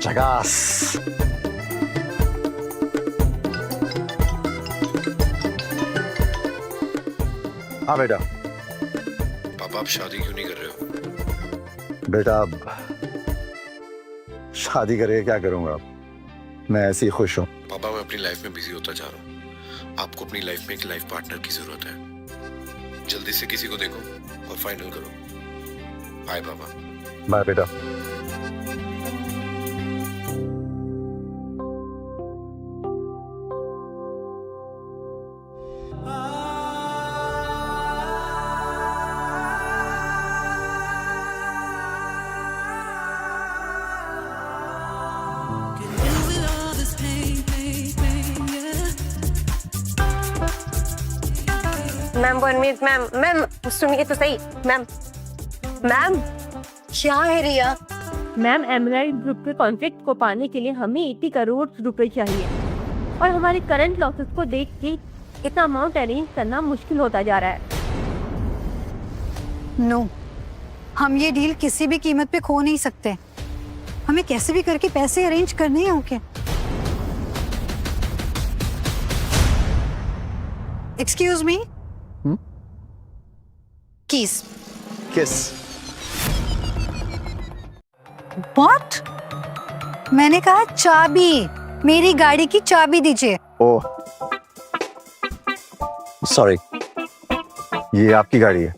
झकास। हाँ बेटा। पापा आप शादी क्यों नहीं कर रहे हो? बेटा अब शादी करके क्या करूंगा, मैं ऐसे ही खुश हूँ। पापा मैं अपनी लाइफ में बिजी होता जा रहा हूँ, आपको अपनी लाइफ में एक लाइफ पार्टनर की जरूरत है। जल्दी से किसी को देखो और फाइनल करो। बाय पापा। बाय बेटा। मैम परमीत मैम सुनिए तो सही मैम। मैम क्या है रिया? मैम एमराइट ग्रुप के कॉन्फ्लिक्ट को पाने के लिए हमें 80 करोड़ रुपए चाहिए और हमारे करंट लॉसेस को देख के इतना अमाउंट अरेंज करना मुश्किल होता जा रहा है। नो, हम ये डील किसी भी कीमत पे खो नहीं सकते। हमें कैसे भी करके पैसे अरेंज करने हैं। Okay excuse me. कीस। किस? व्हाट? मैंने कहा चाबी, मेरी गाड़ी की चाबी दीजिए। ओह सॉरी, ये आपकी गाड़ी है?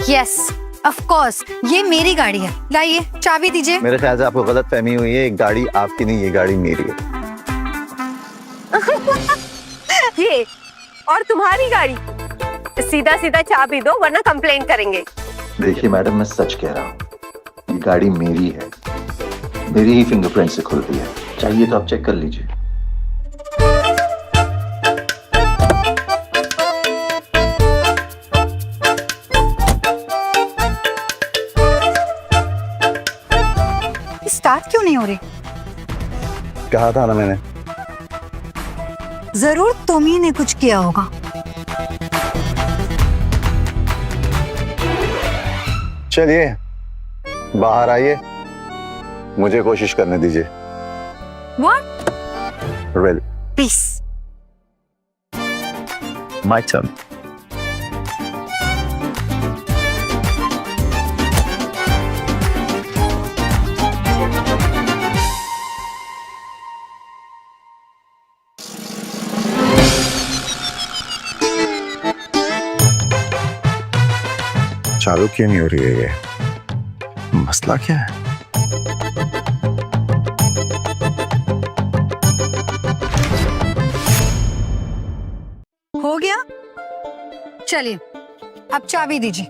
यस ऑफ कोर्स, ये मेरी गाड़ी है। लाइए चाबी दीजिए। मेरे ख्याल से आपको गलत फहमी हुई है, गाड़ी आपकी नहीं, ये गाड़ी मेरी है। ये और तुम्हारी गाड़ी? सीधा सीधा चाबी दो वरना कंप्लेंट करेंगे। देखिए मैडम, मैं सच कह रहा हूँ, ये गाड़ी मेरी है, मेरी ही फिंगरप्रिंट से खुलती है। चाहिए तो आप चेक कर लीजिए। स्टार्ट क्यों नहीं हो रही? कहा था ना मैंने। जरूर तुम ही ने कुछ किया होगा। चलिए बाहर आइए, मुझे कोशिश करने दीजिए। What? Well please. My turn. चालू क्यों नहीं हो रही है? ये मसला क्या है? हो गया? चलिए अब चाबी दीजिए।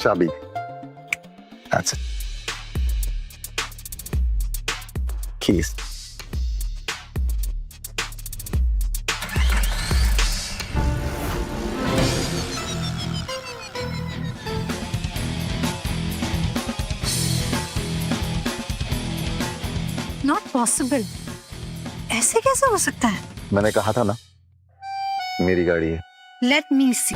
चाबी। That's it. Keys. Not possible, ऐसे कैसे हो सकता है? मैंने कहा था ना मेरी गाड़ी है। लेट मी सी।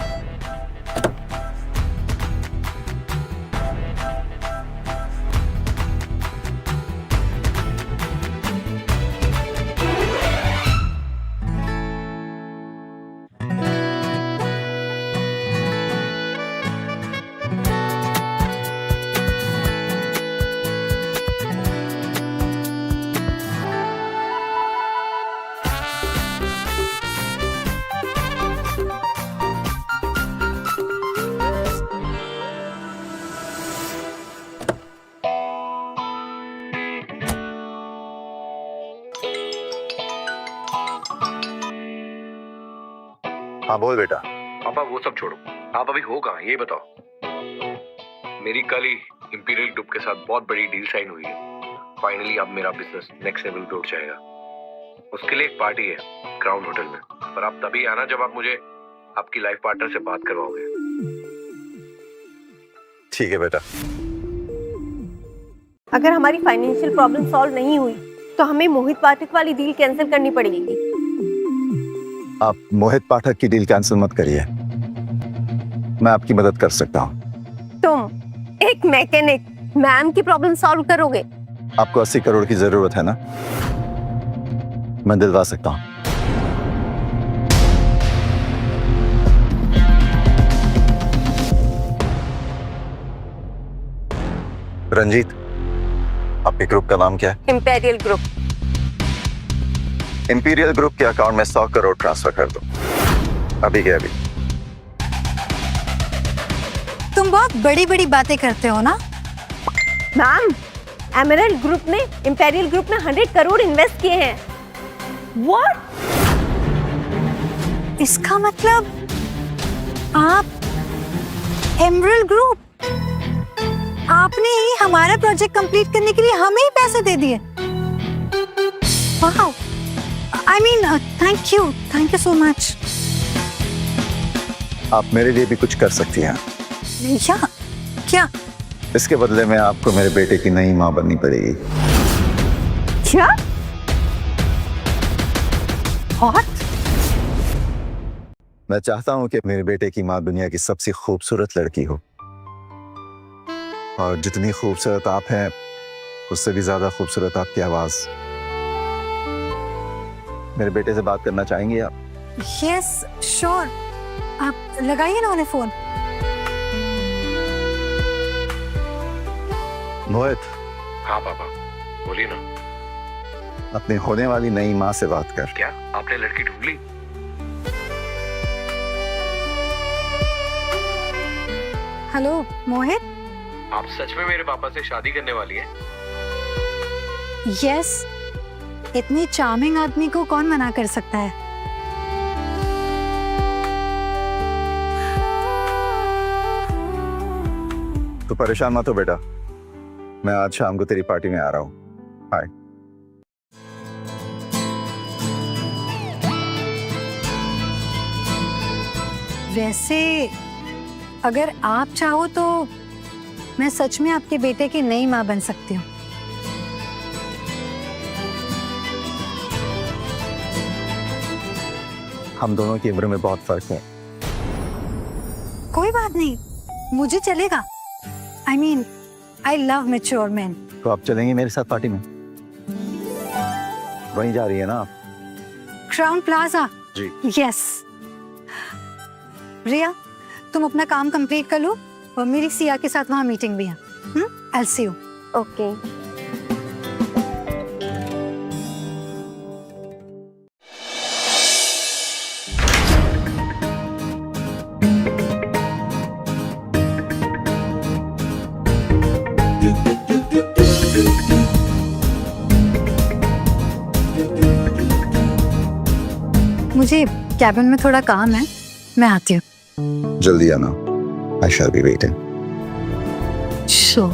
हाँ बोल बेटा। पापा वो सब छोड़ो, आप अभी हो कहाँ ये बताओ। मेरी कल ही इंपीरियल ग्रुप के साथ बहुत बड़ी डील साइन हुई है। फाइनली अब मेरा बिजनेस नेक्स्ट लेवल पे उठ जाएगा। उसके लिए एक पार्टी है क्राउन होटल में, पर आप तभी आना जब आप मुझे आपकी लाइफ पार्टनर से बात करवाओगे। ठीक है बेटा। अगर हमारी फाइनेंशियल प्रॉब्लम सॉल्व नहीं हुई तो हमें मोहित पाठक वाली डील कैंसिल करनी पड़ेगी। आप मोहित पाठक की डील कैंसिल मत करिए, मैं आपकी मदद कर सकता हूँ। तुम एक मैकेनिक मैम की प्रॉब्लम सॉल्व करोगे? आपको 80 करोड़ की जरूरत है ना? मैं दिलवा सकता हूं। रंजीत, आपके ग्रुप का नाम क्या है? Imperial group. इंपीरियल ग्रुप के अकाउंट में 100 करोड़ ट्रांसफर कर दो, अभी के अभी। तुम बहुत बड़ी बड़ी बातें करते हो ना। मैम, एमरल्ड ग्रुप ने इंपीरियल ग्रुप में 100 करोड़ इन्वेस्ट किए हैं। व्हाट? इसका मतलब आप एमरल्ड ग्रुप, आपने ही हमारा प्रोजेक्ट कंप्लीट करने के लिए हमें ही पैसे दे दिए। Wow, I mean thank you so much. आप मेरे लिए भी कुछ कर सकती हैं। क्या क्या? इसके बदले में आपको मेरे बेटे की नई माँ बननी पड़ेगी। क्या? What? मैं चाहता हूं कि मेरे बेटे की माँ दुनिया की सबसे खूबसूरत लड़की हो, और जितनी खूबसूरत आप हैं उससे भी ज्यादा खूबसूरत आपकी आवाज। मेरे बेटे से बात करना चाहेंगे आप? यस श्योर, आप लगाइए ना उन्हें फोन। मोहित, हाँ पापा, बोलिए ना। अपनी होने वाली नई माँ से बात कर। क्या आपने लड़की ढूंढ ली? हेलो मोहित। आप सच में मेरे पापा से शादी करने वाली हैं? यस, इतनी चार्मिंग आदमी को कौन मना कर सकता है। तो परेशान मत हो बेटा, मैं आज शाम को तेरी पार्टी में आ रहा हूँ। हाय। वैसे अगर आप चाहो तो मैं सच में आपके बेटे की नई माँ बन सकती हूँ। हम दोनों की उम्र में बहुत फर्क है। कोई बात नहीं, मुझे चलेगा। I mean I love mature man. तो आप चलेंगे मेरे साथ पार्टी में? वहीं जा रही है ना आप? Crown plaza. जी। यस। रिया, तुम अपना काम कंप्लीट कर लो, और मेरी सिया के साथ वहाँ मीटिंग भी है। I'll see you. ओके। मुझे कैबिन में थोड़ा काम है, मैं आती हूँ। जल्दी आना। I shall be waiting. Sure.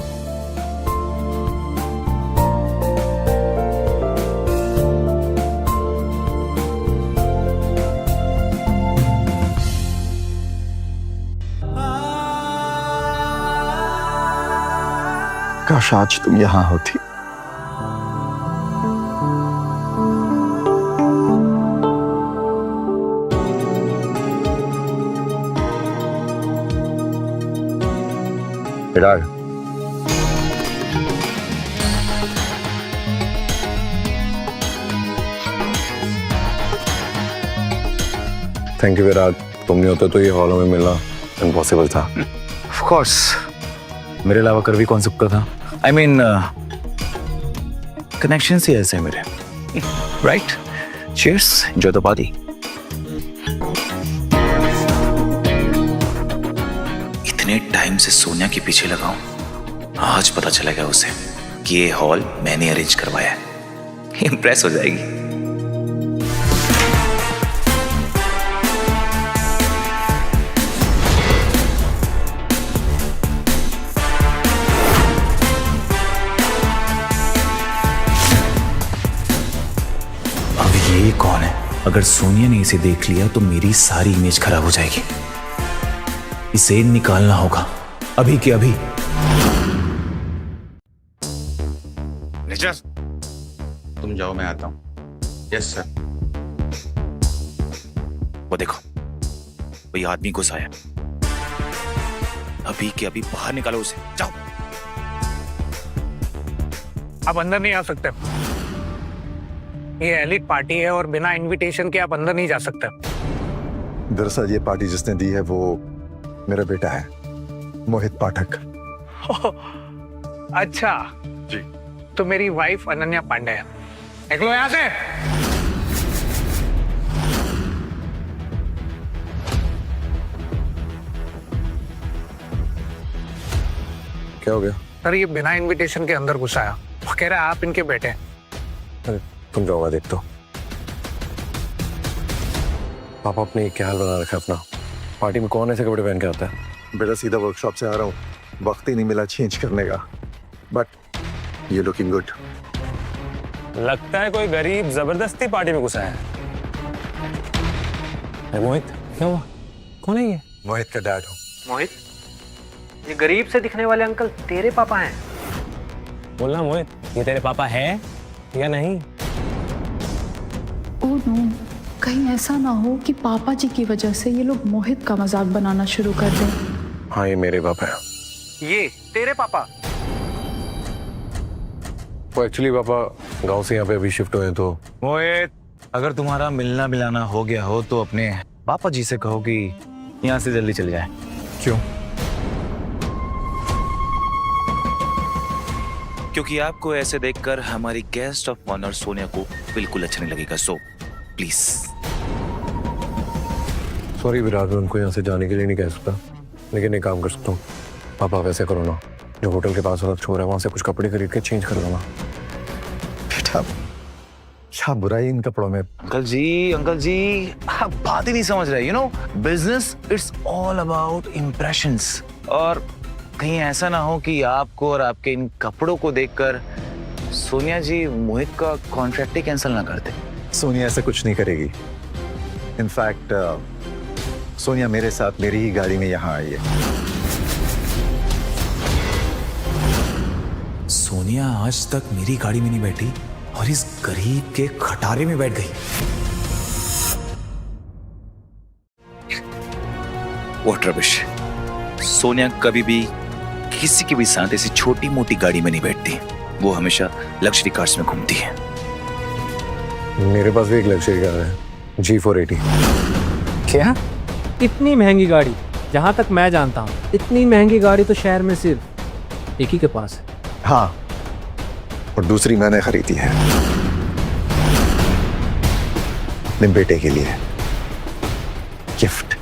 काश आज तुम यहाँ होती। विराग, थैंक यू विराग, तुम नहीं होते तो ये हॉलों में मिलना इम्पॉसिबल था। ऑफ कोर्स, मेरे अलावा कर भी कौन सकता था? आई मीन कनेक्शन ही ऐसे हैं मेरे, right? Cheers, enjoy the party. इतने टाइम से सोनिया के पीछे लगा हूं, आज पता चलेगा उसे कि ये हॉल मैंने अरेंज करवाया है। इंप्रेस हो जाएगी। अब ये कौन है? अगर सोनिया ने इसे देख लिया तो मेरी सारी इमेज खराब हो जाएगी। इसे निकालना होगा अभी के अभी। निजस, तुम जाओ, मैं आता हूँ। Yes sir. वो देखो, वही आदमी घुस आया। अभी के अभी बाहर निकालो उसे, जाओ। आप अंदर नहीं आ सकते। ये एलिट पार्टी है और बिना इनविटेशन के आप अंदर नहीं जा सकते। दरअसल ये पार्टी जिसने दी है वो मेरा बेटा है, मोहित पाठक। अच्छा जी। तो मेरी वाइफ अनन्या पांडे है। निकलो यहाँ से। क्या हो गया? सर ये बिना इनविटेशन के अंदर घुसाया। वो कह रहा है आप इनके बेटे हैं। अरे तुम जाओ, देख तो। पापा अपने क्या हाल बना रखा है अपना। पार्टी में कौन ऐसे कपड़े पहन के आता है? बेटा सीधा वर्कशॉप से आ रहा हूँ, वक्त ही नहीं मिला चेंज करने का, बट ये लुकिंग गुड। लगता है कोई गरीब जबरदस्ती पार्टी में घुसा है। मोहित क्या हुआ? कौन है ये? मोहित का डैड हूँ। मोहित, ये गरीब से दिखने वाले अंकल तेरे पापा हैं? बोलना मोहित, ये तेरे पापा है या नहीं? ओह नो, कहीं ऐसा ना हो कि पापा जी की वजह से ये लोग मोहित का मजाक बनाना शुरू कर दें। हाँ ये मेरे पापा है। ये तेरे पापा? वो एक्चुअली पापा गांव से यहाँ पे अभी शिफ्ट हुए हैं। तो मोहित, अगर तुम्हारा मिलना मिलाना हो गया हो तो अपने पापा जी से कहो कि यहाँ से जल्दी चले जाए। क्यों? क्योंकि आपको ऐसे देखकर हमारी गेस्ट ऑफ ऑनर सोनिया को बिल्कुल अच्छा नहीं लगेगा। So please. सॉरी विराट, मैं उनको यहाँ से जाने के लिए नहीं कह सकता, लेकिन एक काम कर सकता हूँ। पापा वैसे करो ना, जो होटल के पास वाला स्टोर है वहाँ से कुछ कपड़े खरीद के चेंज कर लेना। बेटा क्या बुराई इन कपड़ों में? अंकल जी आप बात ही नहीं समझ रहे। You know, business it's all about impressions. और कहीं ऐसा ना हो कि आपको और आपके इन कपड़ों को देखकर सोनिया जी मोहित का कॉन्ट्रैक्ट ही कैंसिल ना कर दे। सोनिया ऐसा कुछ नहीं करेगी। इनफैक्ट सोनिया मेरे साथ मेरी ही गाड़ी में यहाँ आई है। सोनिया आज तक मेरी गाड़ी में नहीं बैठी और इस गरीब के खटारे में बैठ गई। What rubbish. सोनिया कभी भी किसी के भी साथ ऐसी छोटी मोटी गाड़ी में नहीं बैठती। वो हमेशा लग्जरी कार्स में घूमती है। मेरे पास भी एक लग्जरी कार है, G480। क्या? इतनी महंगी गाड़ी? जहाँ तक मैं जानता हूँ इतनी महंगी गाड़ी तो शहर में सिर्फ एक ही के पास है। हाँ, और दूसरी मैंने खरीदी है अपने बेटे के लिए, गिफ्ट।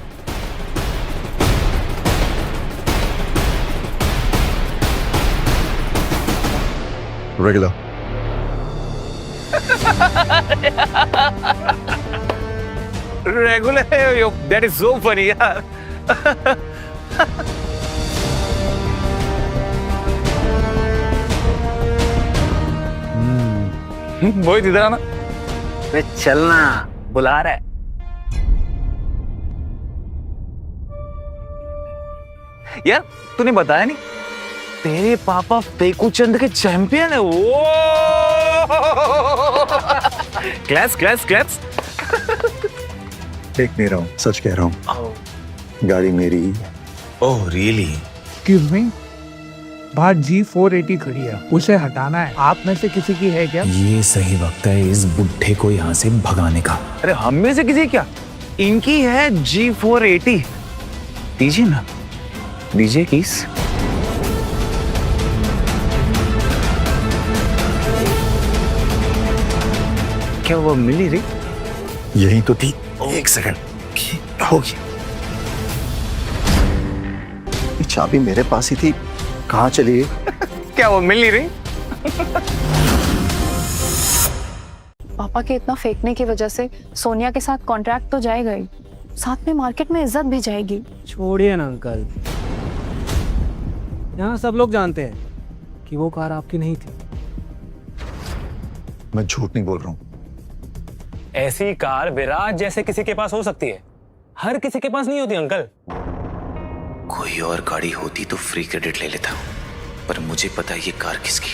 रेगुलर। रेगुलर है यो, दैट इज सो फनी यार। मोहित इधर आना। वे चलना बुला रहा है। यार तूने बताया नहीं, तेरे पापा फेकू चंद के चैंपियन है। वो क्लैप्स क्लैप्स क्लैप्स। देख नहीं रहा हूँ, सच कह रहा हूँ, गाड़ी मेरी ही है। Oh really? एक्सक्यूज मी, बाहर G480 खड़ी है, उसे हटाना है। आप में से किसी की है क्या? ये सही वक्त है इस बुढ़े को यहाँ से भगाने का। अरे हम में से किसी क्या, इनकी है G480। दीजिए ना, दीजिए कीस। क्या वो मिली रही? यही तो थी। एक सेकंड होगी। ये चाबी मेरे पास ही थी, कहाँ चली गई? क्या वो मिल नहीं रही? पापा के इतना फेंकने की वजह से सोनिया के साथ कॉन्ट्रैक्ट तो जाएगा ही, साथ में मार्केट में इज्जत भी जाएगी। छोड़िए ना अंकल, यहाँ सब लोग जानते हैं कि वो कार आपकी नहीं थी। मैं झूठ नहीं बोल रहा हूँ। ऐसी कार विराट जैसे किसी के पास हो सकती है, हर किसी के पास नहीं होती अंकल। कोई और गाड़ी होती तो फ्री क्रेडिट ले लेता, पर मुझे पता है ये कार किसकी,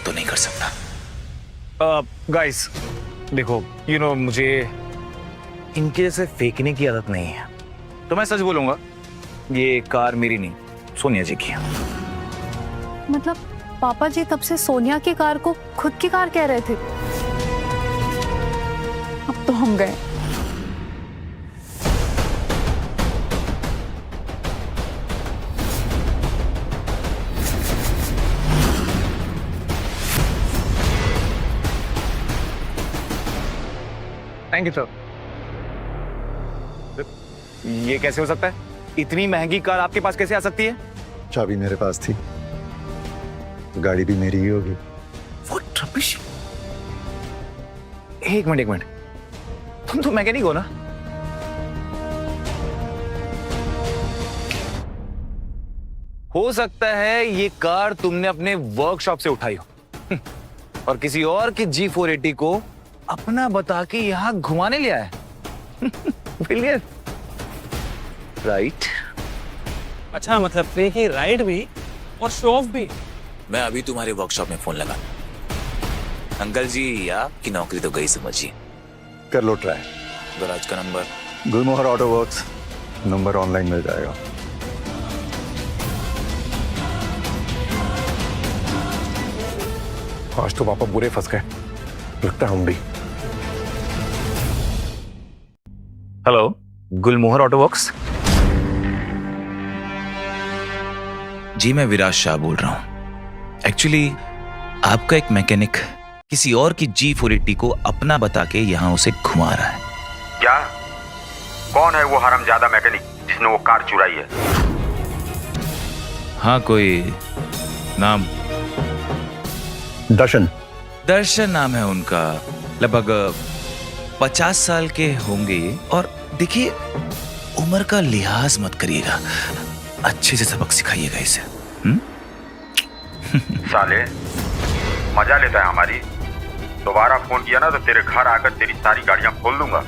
तो नहीं कर सकता। गाइस देखो, यू नो मुझे इनके जैसे फेंकने की आदत नहीं है, तो मैं सच बोलूंगा, ये कार मेरी नहीं, सोनिया जी की है। मतलब पापा जी तब से सोनिया की कार को खुद की कार कह रहे थे। अब तो हम गए। Thank you sir. ये कैसे हो सकता है? इतनी महंगी कार आपके पास कैसे आ सकती है? चाबी मेरे पास थी, गाड़ी भी मेरी ही होगी। What rubbish? एक मिनट, तुम तो मैकेनिक हो ना? हो सकता है ये कार तुमने अपने वर्कशॉप से उठाई हो और किसी और की G480 को अपना बता के यहाँ घुमाने लिया है। Brilliant. राइट? अच्छा, मतलब फ्री की राइड भी और शो ऑफ भी। मैं अभी तुम्हारे वर्कशॉप में फोन लगा। अंकल जी, आपकी नौकरी तो गई समझिए। कर लो ट्राई। गराज का नंबर? गुलमोहर ऑटो वर्क्स, नंबर ऑनलाइन मिल जाएगा। आज तो पापा बुरे फंस गए, लगता है हम भी। हेलो, गुलमोहर ऑटो वर्क्स। जी मैं विराज शाह बोल रहा हूं। एक्चुअली आपका एक मैकेनिक किसी और की G480 को अपना बता के यहाँ उसे घुमा रहा है। क्या? कौन है वो हरामजादा मैकेनिक जिसने वो कार चुराई है? हाँ, कोई नाम? दर्शन नाम है उनका। लगभग 50 साल के होंगे ये। और देखिए, उम्र का लिहाज मत करिएगा, अच्छे से सबक सिखाइएगा इसे। साले मजा लेता है हमारी। दोबारा फोन किया ना तो तेरे घर आकर तेरी सारी गाड़ियां खोल दूंगा।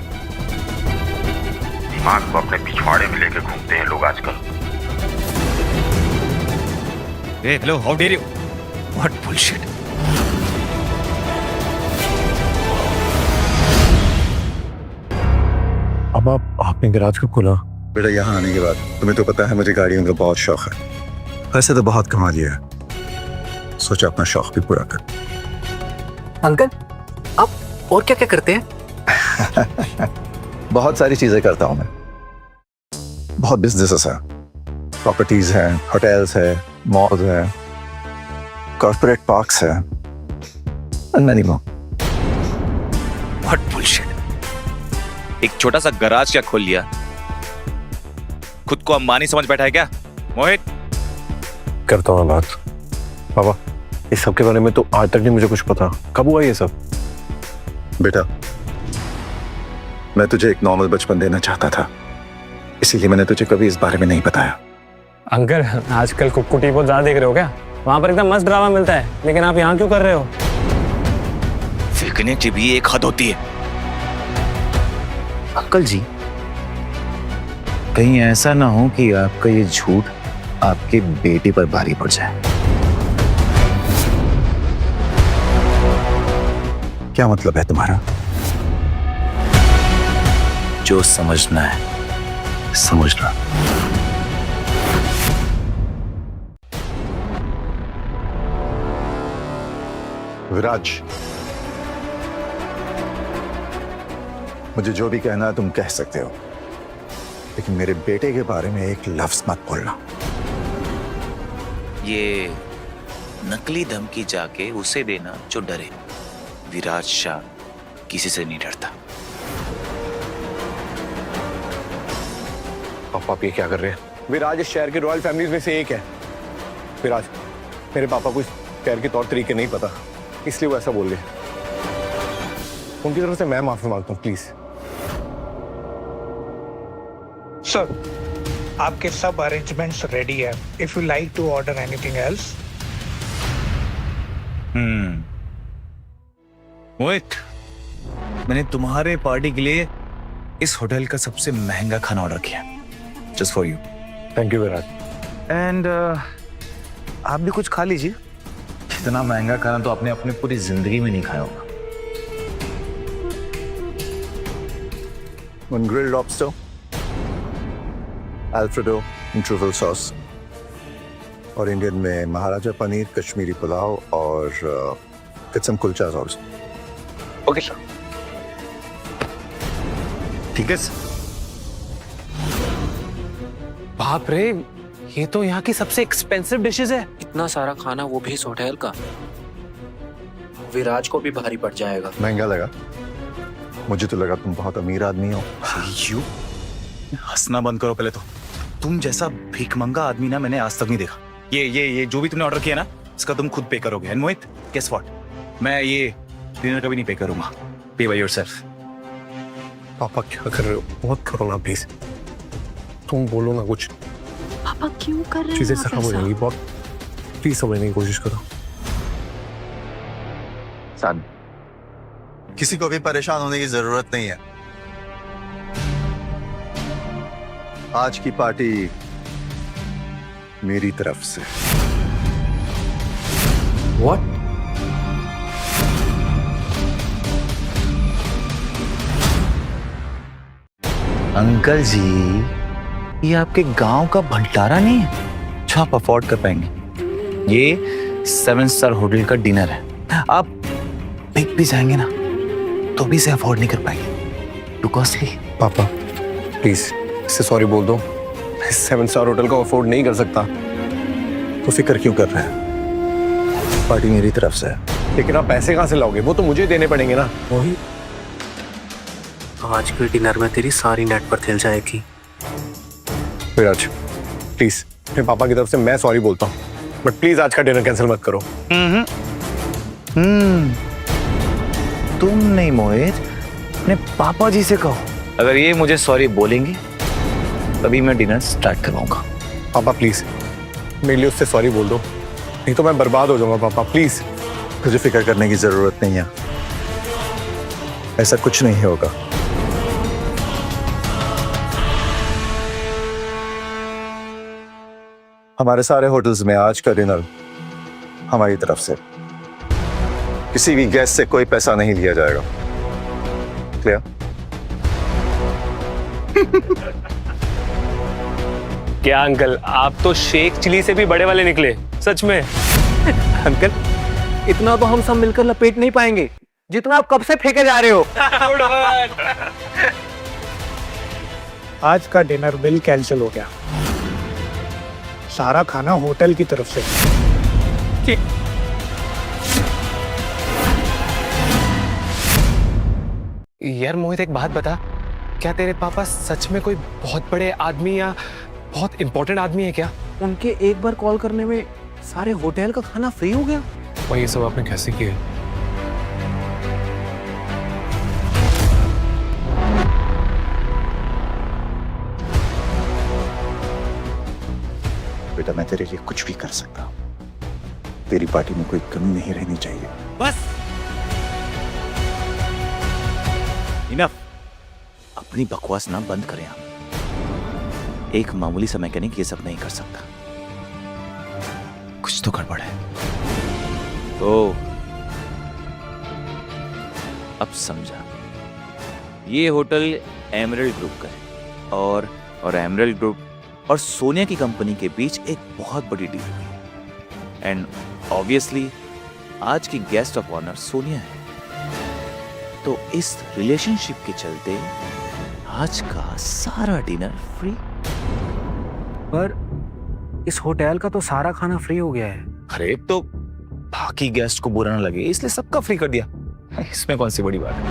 दिमाग को अपने पिछवाड़े में लेके घूमते हैं लोग आजकल। Hello, how dare you? What bullshit. अब आपने गैराज कब खोला? बेटा, यहाँ आने के बाद तुम्हें तो पता है मुझे गाड़ियों का बहुत शौक है। वैसे तो बहुत कमा लिया है, सोचा अपना शौक भी पूरा कर। अंकल, आप और क्या क्या करते हैं? बहुत सारी चीजें करता हूं मैं। बहुत बिजनेसेस है, प्रॉपर्टीज है, होटल्स है, मॉल्स है, कॉर्पोरेट पार्क्स है, and many more. What bullshit. एक छोटा सा गराज क्या खोल लिया? खुद को अंबानी समझ बैठा है क्या? मोहित, करता हूँ बात। पापा, इस सब के बारे में तो आज तक नहीं मुझे कुछ पता। कब हुआ ये सब? बेटा, मैं तुझे एक नॉर्मल बचपन देना चाहता था, इसीलिए मैंने तुझे कभी इस बारे में नहीं बताया। अंकल, आजकल कुक्कू टीवी ज्यादा देख रहे हो क्या? वहाँ पर एकदम मस्त ड्रामा मिलता है, लेकिन आप यहाँ क्यों कर रहे हो? फेंकने की भी एक हद होती है। अंकल जी, कहीं ऐसा ना हो कि आपका ये झूठ आपके बेटे पर भारी पड़ जाए। क्या मतलब है तुम्हारा? जो समझना है समझना। विराज, मुझे जो भी कहना है तुम कह सकते हो, लेकिन मेरे बेटे के बारे में एक लफ्ज मत बोलना। ये नकली धमकी जाके उसे देना जो डरे। विराज शाह किसी से नहीं डरता। पापा, आप ये क्या कर रहे हैं? विराज इस शहर की रॉयल फैमिलीज में से एक है। विराज, मेरे पापा को इस शहर के तौर तरीके नहीं पता, इसलिए वो ऐसा बोल रहे। उनकी तरफ से मैं माफी मांगता हूँ, प्लीज। सर, आपके सब अरेंजमेंट्स रेडी है। If you like to order anything else. Mohit, मैंने तुम्हारे पार्टी के लिए इस होटल का सबसे महंगा खाना ऑर्डर किया, just for you. Thank you Viraj. And आप भी कुछ खा लीजिए। इतना महंगा खाना तो आपने अपनी पूरी जिंदगी में नहीं खाया होगा। One grilled lobster, Alfredo and truffle sauce, और इंडियन में महाराजा पनीर, कश्मीरी पुलाव और किस्म कुलचास ऑल्सो। Okay sir. ठीक है सर। बाप रे, ये तो यहाँ की सबसे एक्सपेंसिव डिशेज है। इतना सारा खाना, वो भी इस होटल का। विराज को भी भारी पड़ जाएगा। महंगा लगा? मुझे तो लगा तुम बहुत अमीर आदमी हो। यू हंसना बंद करो पहले तो। तुम जैसा भिखमंगा आदमी ना मैंने आज तक नहीं देखा। ये जो भी तुमने ऑर्डर किया ना, इसका तुम खुद पे करोगे। एंड मोहित, गेस व्हाट, मैं ये डिनर कभी नहीं पे करूंगा। पे बाय योरसेल्फ। पापा क्या कर रहे हो? बहुत करो ना प्लीज। तुम बोलो ना कुछ, पापा क्यों कर रहे चीजें हैं आप खराब हो ऐसा? जाएंगी। बहुत प्लीज समझने की कोशिश करो। सन, किसी को भी परेशान होने की जरूरत नहीं है। आज की पार्टी मेरी तरफ से। व्हाट? अंकल जी, ये आपके गांव का भंडारा नहीं है जो आप अफोर्ड कर पाएंगे। ये 7 स्टार होटल का डिनर है। आप बिक भी जाएंगे ना तो भी इसे अफोर्ड नहीं कर पाएंगे। To costly. पापा प्लीज इससे सॉरी बोल दो। मैं 7 स्टार होटल को अफोर्ड नहीं कर सकता। तो फिक्र क्यों कर रहे हैं? पार्टी मेरी तरफ से है। लेकिन आप पैसे कहाँ से लाओगे? वो तो मुझे देने पड़ेंगे ना। वही, आज के डिनर में तेरी सारी नेट पर हिल जाएगी। विराज प्लीज, अपने पापा की तरफ से मैं सॉरी बोलता हूँ, बट प्लीज आज का डिनर कैंसिल मत करो। तुम नहीं मोहित, अपने पापा जी से कहो। अगर ये मुझे सॉरी बोलेंगे तभी मैं डिनर स्टार्ट करवाऊंगा। पापा प्लीज मेरे लिए उससे सॉरी बोल दो, नहीं तो मैं बर्बाद हो जाऊंगा। पापा प्लीज। तुझे फिक्र करने की जरूरत नहीं है। ऐसा कुछ नहीं होगा। हमारे सारे होटल्स में आज का डिनर हमारी तरफ से। किसी भी गेस्ट से कोई पैसा नहीं लिया जाएगा। क्लियर? क्या अंकल, आप तो शेख चिली से भी बड़े वाले निकले, सच में। अंकल, इतना तो हम सब मिलकर लपेट नहीं पाएंगे जितना आप कब से फेंके जा रहे हो। आज का डिनर बिल कैंसिल हो गया। सारा खाना होटल की तरफ से। यार मोहित, एक बात बता, क्या तेरे पापा सच में कोई बहुत बड़े आदमी या बहुत इंपॉर्टेंट आदमी है क्या? उनके एक बार कॉल करने में सारे होटल का खाना फ्री हो गया। और ये सब आपने कैसे किया? बेटा, मैं तेरे लिए कुछ भी कर सकता हूँ। तेरी पार्टी में कोई कमी नहीं रहनी चाहिए। बस इनफ। अपनी बकवास ना बंद करें आप। एक मामूली सा मैकेनिक ये सब नहीं कर सकता। कुछ तो गड़बड़ है। तो अब समझा। ये होटल एमरल्ड ग्रुप का है और एमरल्ड ग्रुप और सोनिया की कंपनी के बीच एक बहुत बड़ी डील हुई। एंड ऑब्वियसली आज की गेस्ट ऑफ ऑनर सोनिया है। तो इस रिलेशनशिप के चलते आज का सारा डिनर फ्री। पर इस होटल का तो सारा खाना फ्री हो गया है। अरे तो बाकी गेस्ट को बुरा ना लगे इसलिए सबका फ्री कर दिया। इसमें कौन सी बड़ी बात है?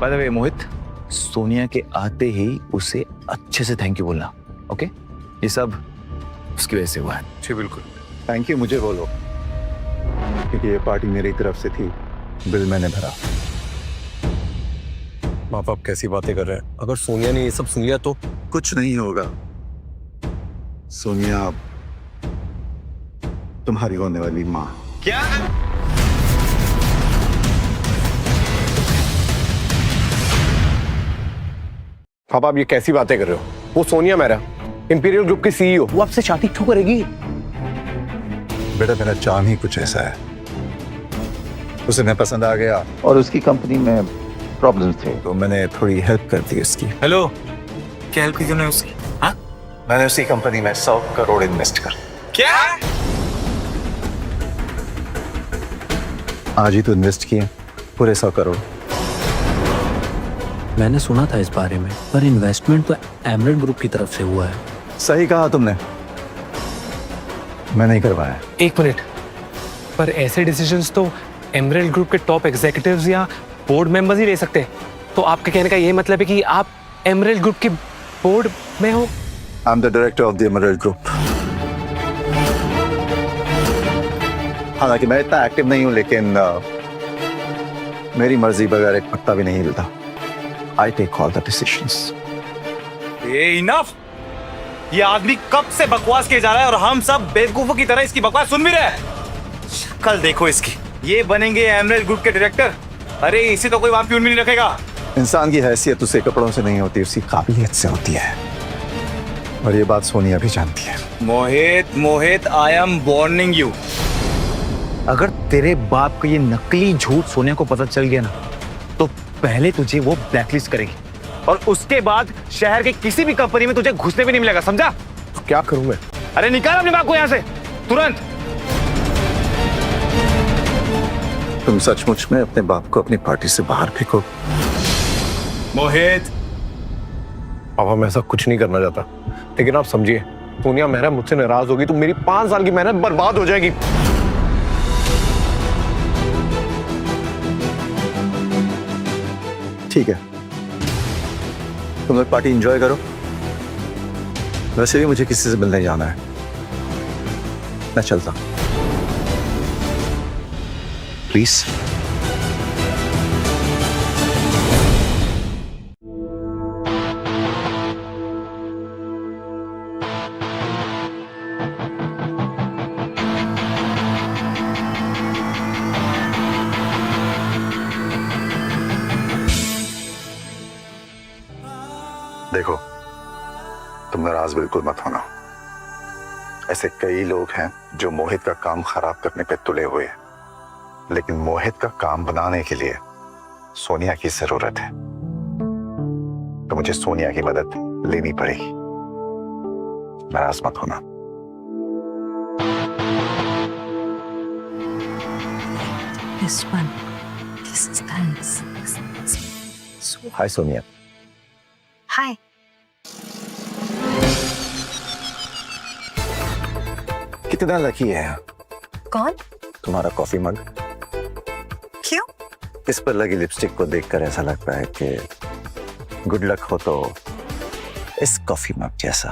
बाय द वे मोहित, सोनिया के आते ही उसे अच्छे से थैंक यू बोलना। ओके? ये सब उसकी वजह से हुआ है। जी बिल्कुल। थैंक यू मुझे बोलो, क्योंकि ये पार्टी मेरी तरफ से थी। बिल मैंने भरा। पापा आप कैसी बातें कर रहे हैं? अगर सोनिया ने ये सब सुन लिया तो? कुछ नहीं होगा। सोनिया तुम्हारी होने वाली माँ। क्या? पापा आप ये कैसी बातें कर रहे हो? वो सोनिया मेरा इंपीरियल ग्रुप की सीईओ, वो आपसे शादी क्यों करेगी? बेटा, मेरा चाम ही कुछ ऐसा है। उसे मैं पसंद आ गया और उसकी कंपनी में प्रॉब्लम्स थे तो मैंने थोड़ी हेल्प कर दी उसकी। हेलो, क्या हेल्प की तूने उसकी? हाँ, मैंने उसी कंपनी में 100 करोड़ इन्वेस्ट कर। क्या? आज ही तो इन्वेस्ट किए पूरे 100 करोड़। मैंने सुना था इस बारे में, पर इन्वेस्टमेंट तो एमरेल्ड ग्रुप की तरफ से हुआ है। सही कहा तुमने, मैं नहीं करवाया। एक मिनट, पर ऐसे डिसीजंस तो एमरेल्ड ग्रुप के टॉप एग्जीक्यूटिव्स या बोर्ड मेंबर्स ही ले सकते हैं। तो आपके कहने का ये मतलब है कि आप एमरेल्ड ग्रुप की बोर्ड में हो? I am the director of the emerald group. हालांकि मैं इतना एक्टिव नहीं हूं, लेकिन मेरी मर्जी बगैर एक पत्ता भी नहीं हिलता। I take all the decisions. ये इनफ। ये आदमी कब से बकवास किए जा रहा है और हम सब बेवकूफों की तरह इसकी बकवास सुन भी रहे हैं। कल देखो इसकी, ये बनेंगे एमरेल्ड ग्रुप के डायरेक्टर। अरे इसे तो कोई वहां प्यून भी नहीं रखेगा। इंसान की हैसियत उसे कपड़ों से नहीं होती, उसकी काबिलियत से होती है, और ये बात सोनिया भी जानती है। मोहित, आई एम वार्निंग यू। अगर तेरे बाप का ये नकली झूठ सोनिया को पता चल गया ना, तो पहले तुझे वो ब्लैकलिस्ट करेगी और उसके बाद शहर के किसी भी कंपनी में तुझे घुसने भी नहीं मिलेगा, समझा? तो क्या करूं मैं? अरे निकाल अपने बाप को यहाँ से तुरंत। तुम सचमुच में अपने बाप को अपनी पार्टी से बाहर फेंको? मोहित, पापा मैं ऐसा कुछ नहीं करना चाहता, लेकिन आप समझिए, सोनिया मेहरा मुझसे नाराज होगी तो मेरी 5 साल की मेहनत बर्बाद हो जाएगी। ठीक है, तुम लोग पार्टी एंजॉय करो। वैसे भी मुझे किसी से मिलने जाना है, मैं चलता हूं। प्लीज। देखो, तुम नाराज बिल्कुल मत होना। ऐसे कई लोग हैं जो मोहित का काम खराब करने पे तुले हुए हैं, लेकिन मोहित का काम बनाने के लिए सोनिया की जरूरत है, तो मुझे सोनिया की मदद लेनी पड़ेगी। नाराज मत होना। This one. This is thanks. Hi Sonia. Hi. कितना लकी है कौन? तुम्हारा कॉफी मग। क्यों? इस पर लगी लिपस्टिक को देखकर ऐसा लगता है कि गुड लक हो तो इस कॉफी मग जैसा।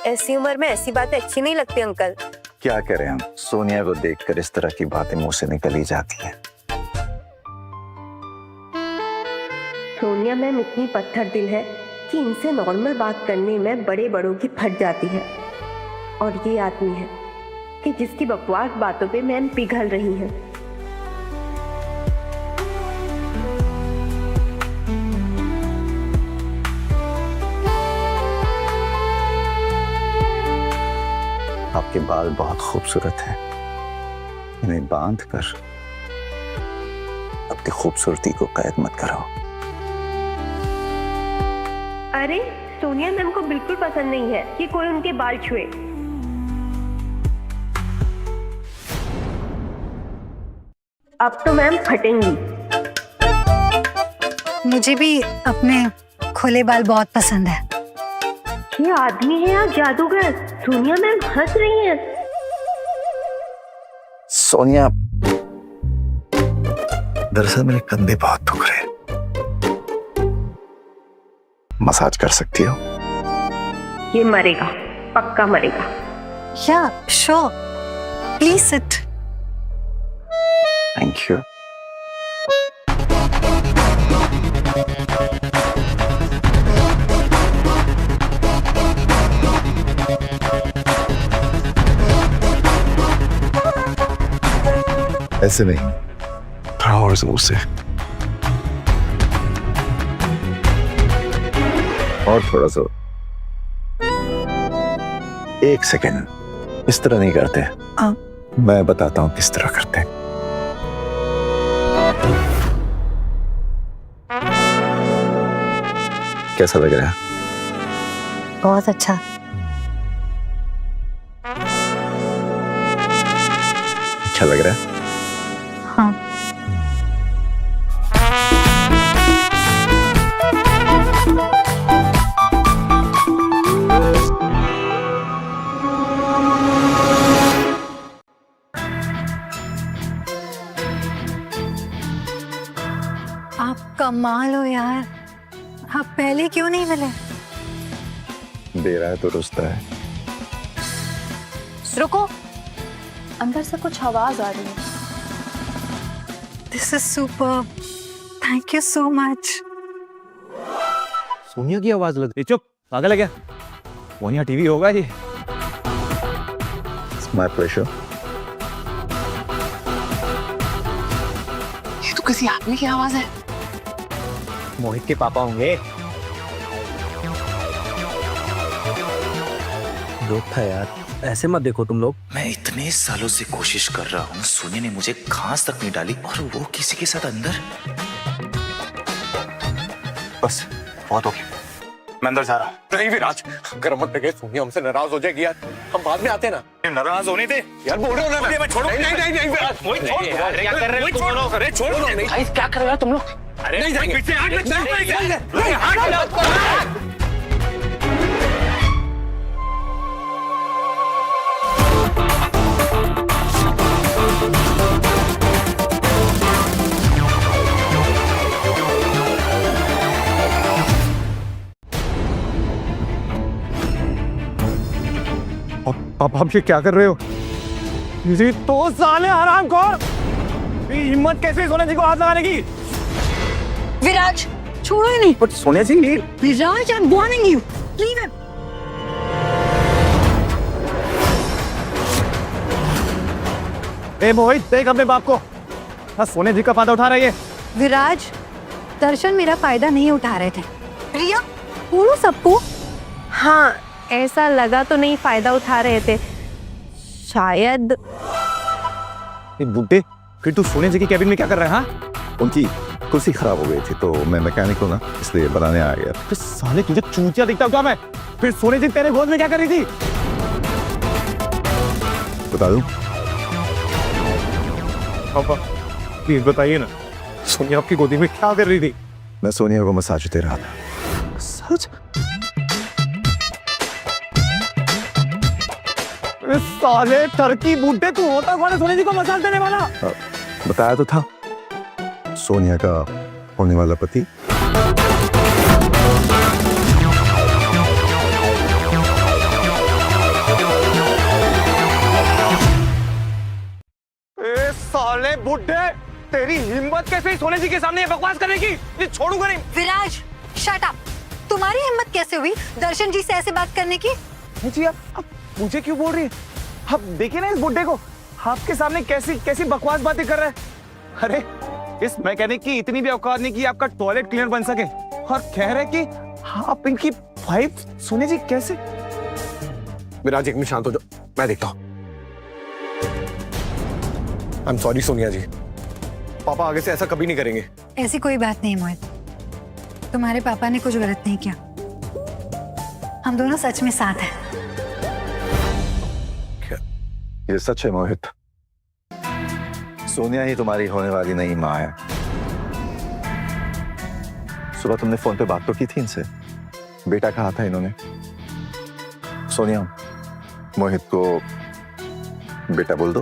ऐसी उम्र में ऐसी बातें अच्छी नहीं लगती अंकल। क्या करें हम, सोनिया को देखकर इस तरह की बातें मुंह से निकल ही जाती हैं। सोनिया मैम इतनी पत्थर दिल है कि इनसे नॉर्मल बात करने में बड़े बड़ों की फट जाती है, और ये आदमी है कि जिसकी बकवास बातों पे मैम पिघल रही हैं। आपके बाल बहुत खूबसूरत हैं, इन्हें बांध कर अपनी खूबसूरती को कैद मत करो। अरे सोनिया मैम को बिल्कुल पसंद नहीं है कि कोई उनके बाल छुए। अब तो मैम फटेंगी। मुझे भी अपने खुले बाल बहुत पसंद है। ये आदमी है या जादूगर? सोनिया मैम हंस रही हैं। सोनिया, दरअसल मेरे कंधे बहुत दुख रहे हैं, मसाज कर सकती हो? ये मरेगा, पक्का मरेगा। Yeah, sure. Please sit. Thank you. ऐसे नहीं, थोड़ा और जोर से, और थोड़ा जोर। 1 सेकेंड, इस तरह नहीं करते। मैं बताता हूं किस तरह करते हैं। कैसा लग रहा है? बहुत अच्छा। अच्छा लग रहा है। हाँ। आप कमाल हो यार, आप पहले क्यों नहीं मिले? दे रहा है तो रुसता है। रुको, अंदर से कुछ आवाज आ रही है। This is super, thank you so much. Sonia की आवाज लग रही। चुप, पागल है क्या? सोनिया टीवी होगा जी। My pleasure. ये तो किसी आदमी की आवाज है। मोहित के पापा होंगे। जोक था यार, ऐसे मत देखो तुम लोग। मैं इतने सालों से कोशिश कर रहा हूँ, सोनिया ने मुझे घास तक नहीं डाली और वो किसी के साथ अंदर। बस बहुत हो गया, मैं अंदर जा रहा हूँ। नहीं विराज, अगर मत लगे सोनिया हमसे नाराज हो जाएगी यार, हम बाद में आते ना। नाराज होने दे यार, बोल रहे हो ना मैं छोड़ो। नहीं विराज, क्या कर रहे हो तुम लोग? अरे छोड़ो नहीं। क्या कर रहे हो तुम लोग? अरे नहीं जाएंगे। पीछे हट, नहीं जाएंगे। आप ये क्या कर रहे हो? जी तो साले हरामखोर, हिम्मत कैसे सोनिया जी को हाथ लगाने की? विराज, छोड़ो ही नहीं। But Sonia ji, Viraj, I am warning you, leave him. ए मोहित, देख अपने बाप को, हाँ सोनिया जी का फायदा उठा रही है। विराज, दर्शन मेरा फायदा नहीं उठा रहे थे। प्रिया, बोलो सबको। हाँ, ऐसा लगा तो नहीं फायदा उठा रहे थे, शायद। बुड्ढे, फिर तू सोनिया जी की कैबिन में क्या कर रहा है? हाँ, उनकी कुर्सी खराब हो गई थी तो मैं मैकेनिक हूँ ना, इसलिए बनाने आ गया। फिर साले तुझे चूतिया दिखता हूँ क्या मैं? फिर सोनिया जी तेरे गोद में क्या कर रही थी? बता दूं? पापा प्लीज बताइए ना, सोनिया आपकी गोदी में क्या कर रही थी? मैं सोनिया को मसाज दे रहा था। सच? साले टर्की बूढ़े, तू होता कौन है सोनिया जी को मसाज देने वाला? बताया तो था, सोनिया का होने वाला पति। साले बुड्ढे, तेरी हिम्मत कैसे सोनिया जी के सामने ये बकवास करने की? ये छोड़ूंगा नहीं। विराज, शट अप। तुम्हारी हिम्मत कैसे हुई दर्शन जी से ऐसे बात करने की? जी आप मुझे क्यों बोल रही है? आप देखिए ना इस बुड्ढे को, आपके सामने कैसी कैसी बकवास बातें कर रहा है। अरे इस मैकेनिक की इतनी भी औकात नहीं कि आपका टॉयलेट क्लीनर बन सके, और कह रहे कि आप इनकी वाइफ सोनिया जी कैसे? विराज, एक मिनट शांत हो जाओ, मैं देखता हूँ। आई एम सॉरी सोनिया जी, पापा आगे से ऐसा कभी नहीं करेंगे। ऐसी कोई बात नहीं मोहित, तुम्हारे पापा ने कुछ गलत नहीं किया। हम दोनों सच में साथ हैं। ये सच है मोहित, सोनिया ही तुम्हारी होने वाली नई माँ है। सुबह तुमने फोन पे बात तो की थी इनसे, बेटा कहा था इन्होंने। सोनिया, मोहित को बेटा बोल दो।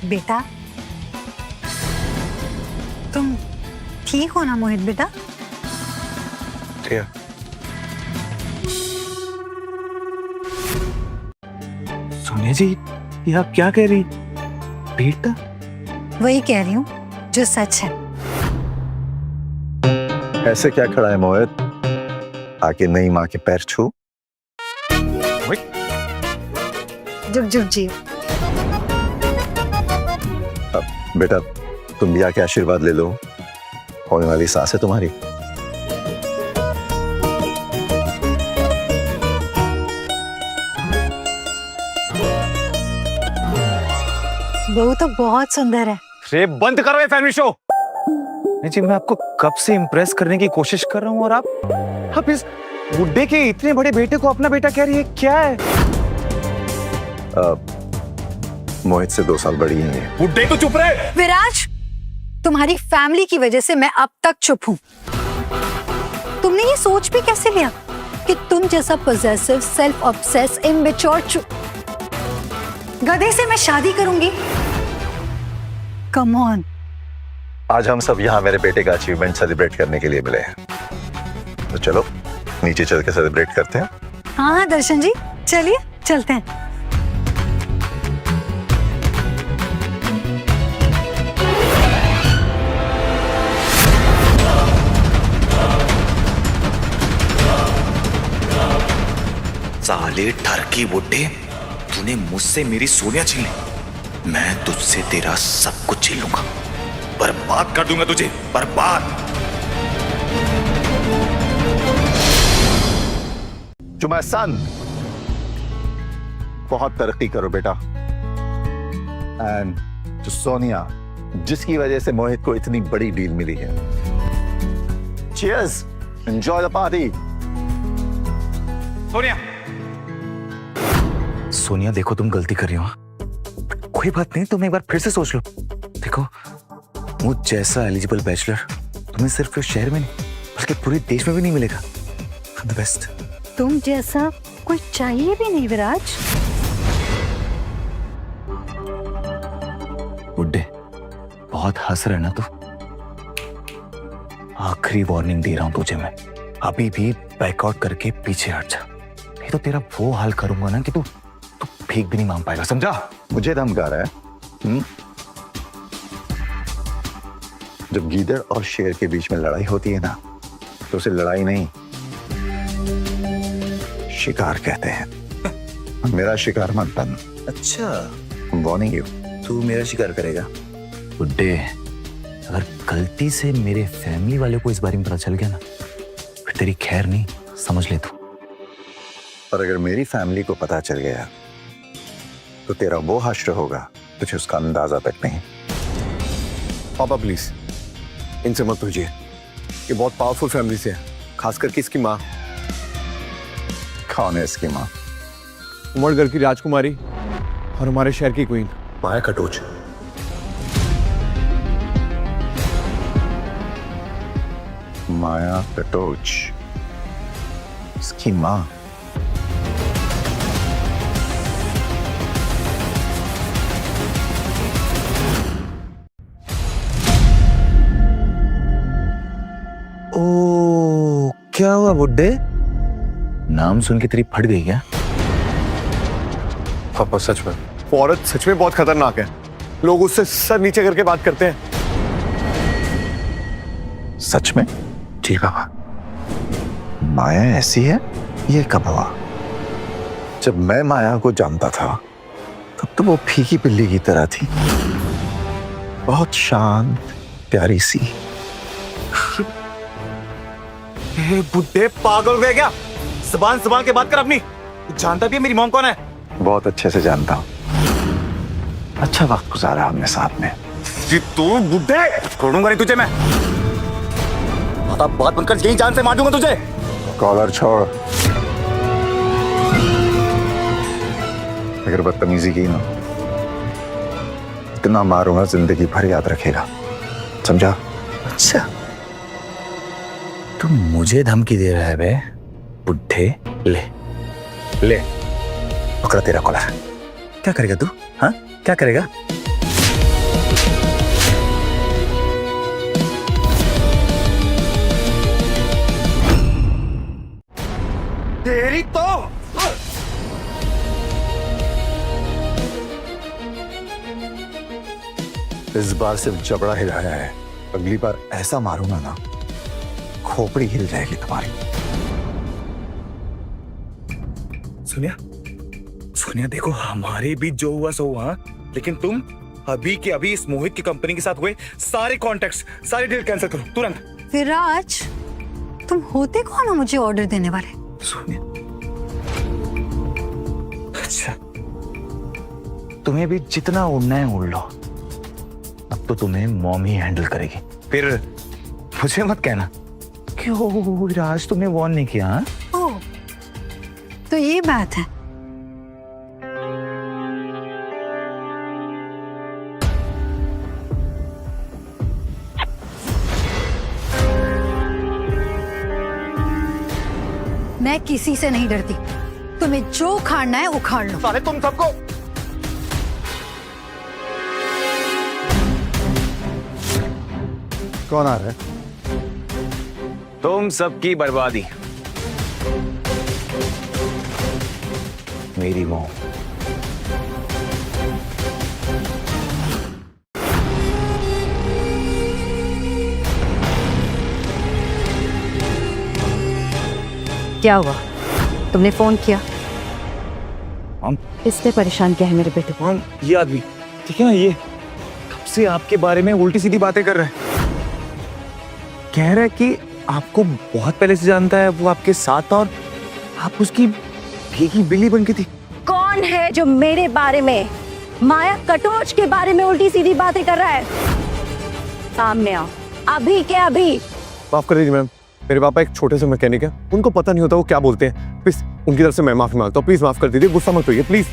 बेटा? तुम ठीक हो ना मोहित बेटा? सोनिया जी, ये आप क्या कह रही? बेटा? वही कह रही हूँ जो सच है। ऐसे क्या खड़ा है मोहित, आके नई माँ के पैर छू। जुग जुग जी। अब बेटा तुम भी आके आशीर्वाद ले लो, होने वाली सास है तुम्हारी। बहू तो बहुत सुंदर है। रे बंद करो ये फैमिली शो। नहीं जी, मैं आपको कब से इम्प्रेस करने की कोशिश कर रहा हूँ और आप इस बुड्ढे के इतने बड़े बेटे को अपना बेटा कह रही है, क्या है? मोहित से 2 साल बड़ी हैं ये। बुड्ढे तो चुप रहे। विराज, तुम्हारी फैमिली की वजह से मैं अब तक चुप हूं। तुमने ये सोच भी कैसे लिया कि तुम जैसा पॉसेसिव, सेल्फ ऑब्सेस, इमेच्योर गधे से मैं शादी करूंगी? Come on. आज हम सब यहाँ मेरे बेटे का अचीवमेंट सेलिब्रेट करने के लिए मिले हैं, तो चलो नीचे चल के सेलिब्रेट करते हैं। हाँ दर्शन जी, चलिए चलते हैं। साले ठरकी बुड्ढे, तूने मुझसे मेरी सोनिया छीन ली, मैं तुझसे तेरा सब कुछ छीन लूंगा, बर्बाद कर दूंगा तुझे, बर्बाद। टू माय सन, बहुत तरक्की करो बेटा। एंड टू सोनिया, जिसकी वजह से मोहित को इतनी बड़ी डील मिली है। Cheers, enjoy the party. Sonia, Sonia देखो तुम गलती कर रही हो, कोई बात नहीं, तुम एक बार फिर से सोच लो। देखो, मुझ जैसा एलिजिबल बैचलर तुम्हें सिर्फ इस शहर में नहीं बल्कि पूरे देश में भी नहीं मिलेगा। The best. तुम जैसा कोई चाहिए भी नहीं विराज। बुड्ढे, बहुत हंस रहे ना तू। आखिरी वार्निंग दे रहा हूं तुझे मैं, अभी भी बैकआउट करके पीछे हट जा, नहीं तो तेरा वो हाल करूंगा ना कि तू भीख भी नहीं मांग पाएगा, समझा? मुझे धमका रहा है? जब गीदड़ और शेर के बीच में लड़ाई होती है ना, तो उसे लड़ाई नहीं, शिकार कहते हैं। मेरा शिकार मत बन। अच्छा, वार्निंग यू। तू मेरा शिकार करेगा? बुड्ढे, अगर गलती से मेरे फैमिली वाले को इस बारे में पता चल गया ना, फिर तेरी खैर नहीं, समझ ले तू। और अगर मेरी फैमिली को पता चल गया तो तेरा वो हश्र होगा तुझे उसका अंदाजा तक नहीं। पापा प्लीज इनसे मत पूछिए, ये बहुत पावरफुल फैमिली से है, खासकर कि इसकी माँ। कौन है इसकी माँ? उमरगढ़ की राजकुमारी और हमारे शहर की क्वीन माया कटोच। माया कटोच इसकी माँ? ओ, क्या हुआ बुड्ढे? नाम सुन के तेरी फट गई क्या? पापा सच में, वो औरत सच में बहुत खतरनाक है, लोग उससे सर नीचे करके बात करते हैं। सच में? जी बाबा। माया ऐसी है? ये कब हुआ? जब मैं माया को जानता था तब तो वो फीकी पिल्ली की तरह थी, बहुत शांत प्यारी सी। बुड्ढे, पागल हो गए क्या? जुबान संभाल के बात कर अपनी। तू जानता भी है मेरी मॉम कौन है? बहुत अच्छे से जानता हूँ, अच्छा वक्त गुजारा हमने साथ में। जी तू बुड्ढे, छोड़ूंगा नहीं तुझे मैं। बात बनकर यही जान से मार दूंगा तुझे। कॉलर छोड़, अगर बदतमीजी की ना, इतना मारूंगा जिंदगी भर याद रखेगा, समझा? अच्छा, तू मुझे धमकी दे रहा है बे बुड्ढे? ले ले, पकड़ा तेरा कॉलर। क्या करेगा तू? हाँ, क्या करेगा? तेरी तो इस बार सिर्फ जबड़ा हिलाया है, अगली बार ऐसा मारूंगा ना खोपड़ी हिल जाएगी तुम्हारी। सोनिया, सोनिया देखो, हमारे बीच जो हुआ सो हुआ, लेकिन तुम अभी के अभी इस मोहित की कंपनी के साथ हुए सारे कॉन्ट्रैक्ट्स, सारे डील कैंसिल करो तुरंत। विराज, तुम होते कौन हो मुझे ऑर्डर देने वाले? सोनिया, अच्छा, तुम्हें भी जितना उड़ना है उड़ लो, अब तो तुम्हें मॉम ही हैंडल करेगी। फिर मुझे मत कहना कि ओ विराज तुमने वॉर्न नहीं किया। हाँ? ओह, तो ये बात है। मैं किसी से नहीं डरती। तुम्हें जो उखाड़ना है उखाड़ लो। साले तुम सबको कौन आ रहा है? तुम सबकी बर्बादी। मेरी मौत। क्या हुआ? तुमने फोन किया? हम किसने परेशान किया है मेरे बेटे को? हम ये आदमी ठीक है ना, ये कब से आपके बारे में उल्टी सीधी बातें कर रहा है। कह रहा है कि आपको बहुत पहले से जानता है, वो आपके साथ था और आप उसकी भीगी बिल्ली बन के थी। कौन है जो मेरे बारे में, माया कटोच के बारे में उल्टी सीधी बातें कर रहा है? सामने आओ, अभी के अभी। माफ कर दीजिए मैम, मेरे पापा एक छोटे से मैकेनिक है, उनको पता नहीं होता वो क्या बोलते हैं। प्लीज उनकी तरफ से मैं माफी मांगता हूँ, प्लीज माफ कर दीजिए, गुस्सा मत होइए प्लीज।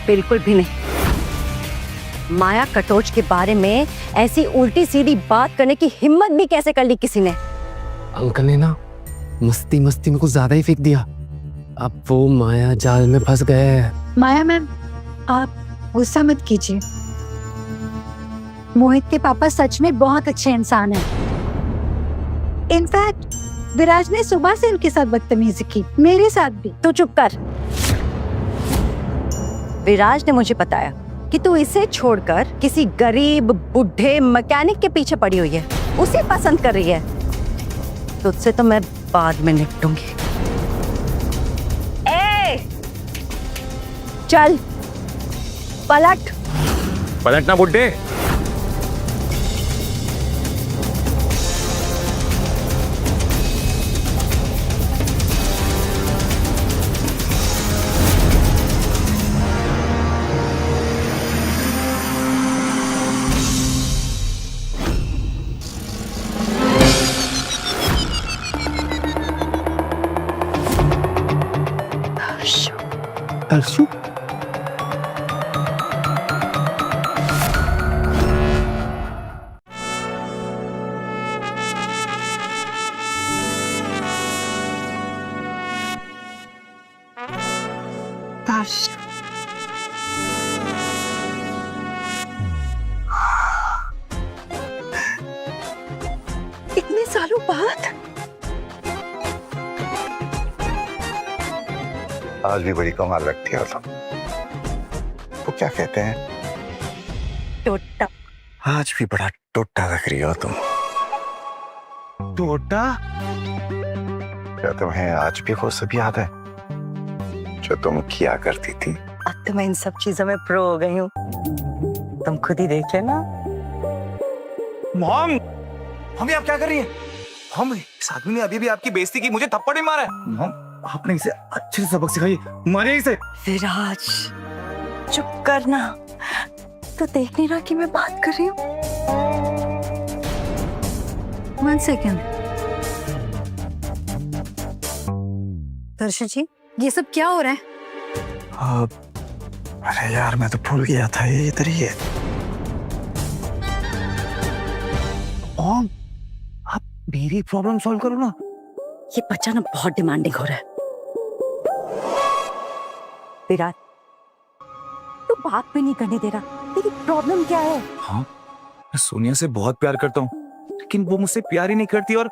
बिल्कुल भी नहीं। माया कटोच के बारे में ऐसी उल्टी सीधी बात करने की हिम्मत भी कैसे कर ली किसी ने? अंकल ने ना मस्ती मस्ती में कुछ ज्यादा ही फेंक दिया। अब वो माया जाल में फंस गए हैं। माया मैम, आप गुस्सा मत कीजिए। मोहित के पापा सच में बहुत अच्छे इंसान हैं। इनफैक्ट विराज ने सुबह से उनके साथ बदतमीजी की, मेरे साथ भी। तू चुप कर। विराज ने मुझे बताया कि तू इसे छोड़कर किसी गरीब बुढ़े मैकेनिक के पीछे पड़ी हुई है, उसे पसंद कर रही है। तुझसे तो मैं बाद में निपटूंगी। चल पलट। पलटना बुड्ढे। दर्शु इतने सालों बाद आज भी बड़ी कमाल रखती हो तुम। वो क्या कहते हैं, टोटा। आज भी बड़ा टोटा लग रही हो तुम। टोटा? क्या तुम्हें आज भी वो सब याद है जो तुम किया करती थी? अब तो मैं इन सब चीजों में प्रो हो गई हूँ, तुम खुद ही देख लेना। मॉम, मम्मी आप क्या कर रही हैं? मॉम, इस आदमी ने अभी भी आपकी बेइज्जती की, मुझे थप्पड़ ही मारा है। मॉम, आपने इसे अच्छे से सबक सिखाइए, मारिए इसे। विराज चुप करना, तो देख नहीं रहा कि मैं बात कर रही हूँ? 1 सेकेंड। दर्शु जी, ये सब क्या हो रहा है? अरे यार, मैं तो भूल गया था, ये इधर ही है। मॉम, आप मेरी प्रॉब्लम सॉल्व करो ना। ये बच्चा ना बहुत डिमांडिंग हो रहा है। विराट, तू बात भी नहीं करने दे रहा, तेरी प्रॉब्लम क्या है? हाँ, मैं सोनिया से बहुत प्यार करता हूँ, लेकिन वो मुझसे प्यार ही नहीं करती और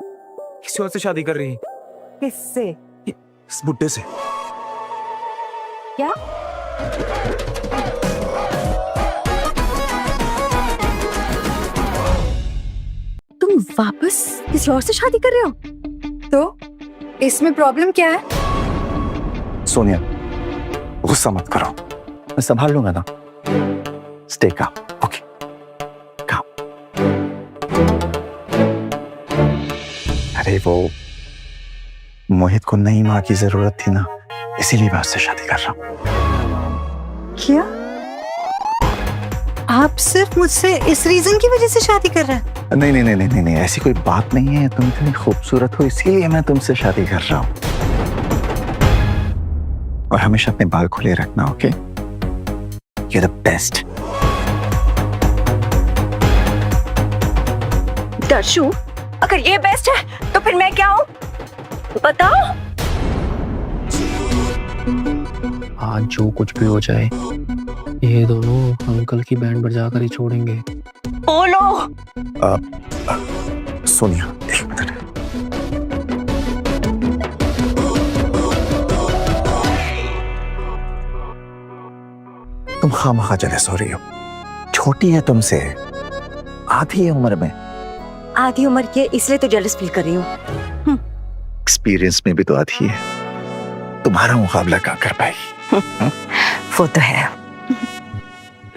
किसी और से शादी कर रही है। किससे? इस बुड्ढे से। क्या? तुम वापस किसी और से शादी कर रहे हो? तो इसमें प्रॉब्लम क्या है? सोनिया, गुस्सा मत करो, मैं संभाल लूंगा ना। Stay calm, okay? काम। अरे वो मोहित को नई माँ की जरूरत थी ना, इसीलिए मैं उससे शादी कर रहा हूँ। क्या? आप सिर्फ मुझसे इस रीजन की वजह से शादी कर रहे हैं? नहीं नहीं नहीं नहीं नहीं, ऐसी कोई बात नहीं है। तुम इतनी खूबसूरत हो, इसीलिए मैं तुमसे शादी कर रहा हूँ। और हमेशा अपने बाल खुले रखना, okay? You're the best. Darshu, अगर ये बेस्ट है तो फिर मैं क्या हूँ? बताओ। आज जो कुछ भी हो जाए ये दोनों अंकल की बैंड बजा कर ही छोड़ेंगे। बोलो। सोनिया एक मिनट। तुम खामखा जेलस हो रही हो, छोटी है तुमसे, आधी है उम्र में। आधी उम्र की है इसलिए तो जेलस फील कर रही हूँ। एक्सपीरियंस में भी तो आधी है, तुम्हारा मुकाबला क्या कर पाएगी? वो तो है।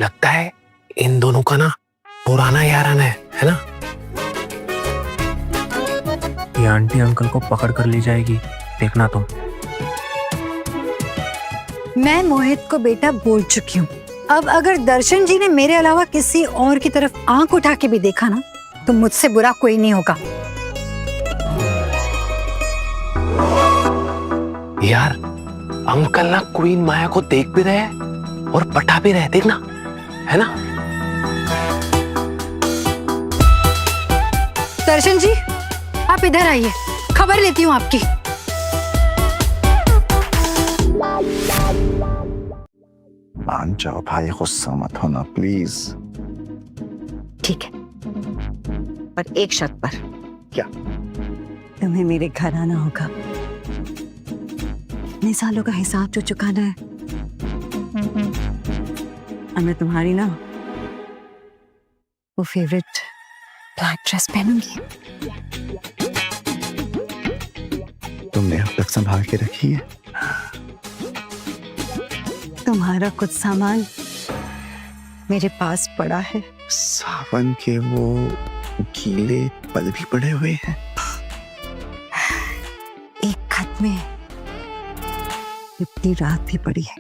लगता है इन दोनों का ना पुराना याराना है ना? ये आंटी अंकल को पकड़ कर ले जाएगी, देखना तुम। मैं मोहित को बेटा बोल चुकी हूँ। अब अगर दर्शन जी ने मेरे अलावा किसी और की तरफ आंख उठा के भी देखा ना तो मुझसे बुरा कोई नहीं होगा। यार अंकल ना क्वीन माया को देख भी रहे हैं और पटा भी रहे, देखना, है ना? दर्शन जी आप इधर आइए, खबर लेती हूँ आपकी। मान जाओ भाई, गुस्सा मत होना प्लीज। ठीक है, पर एक शर्त पर। क्या? तुम्हें मेरे घर आना होगा। इतने सालों का हिसाब जो चुकाना है। अब मैं तुम्हारी ना वो फेवरेट ब्लैक ड्रेस पहनूंगी। तुमने अब तक संभाल के रखी है। तुम्हारा कुछ सामान मेरे पास पड़ा है। सावन के वो गीले पल भी पड़े हुए हैं। एक खत में इतनी रात भी पड़ी है।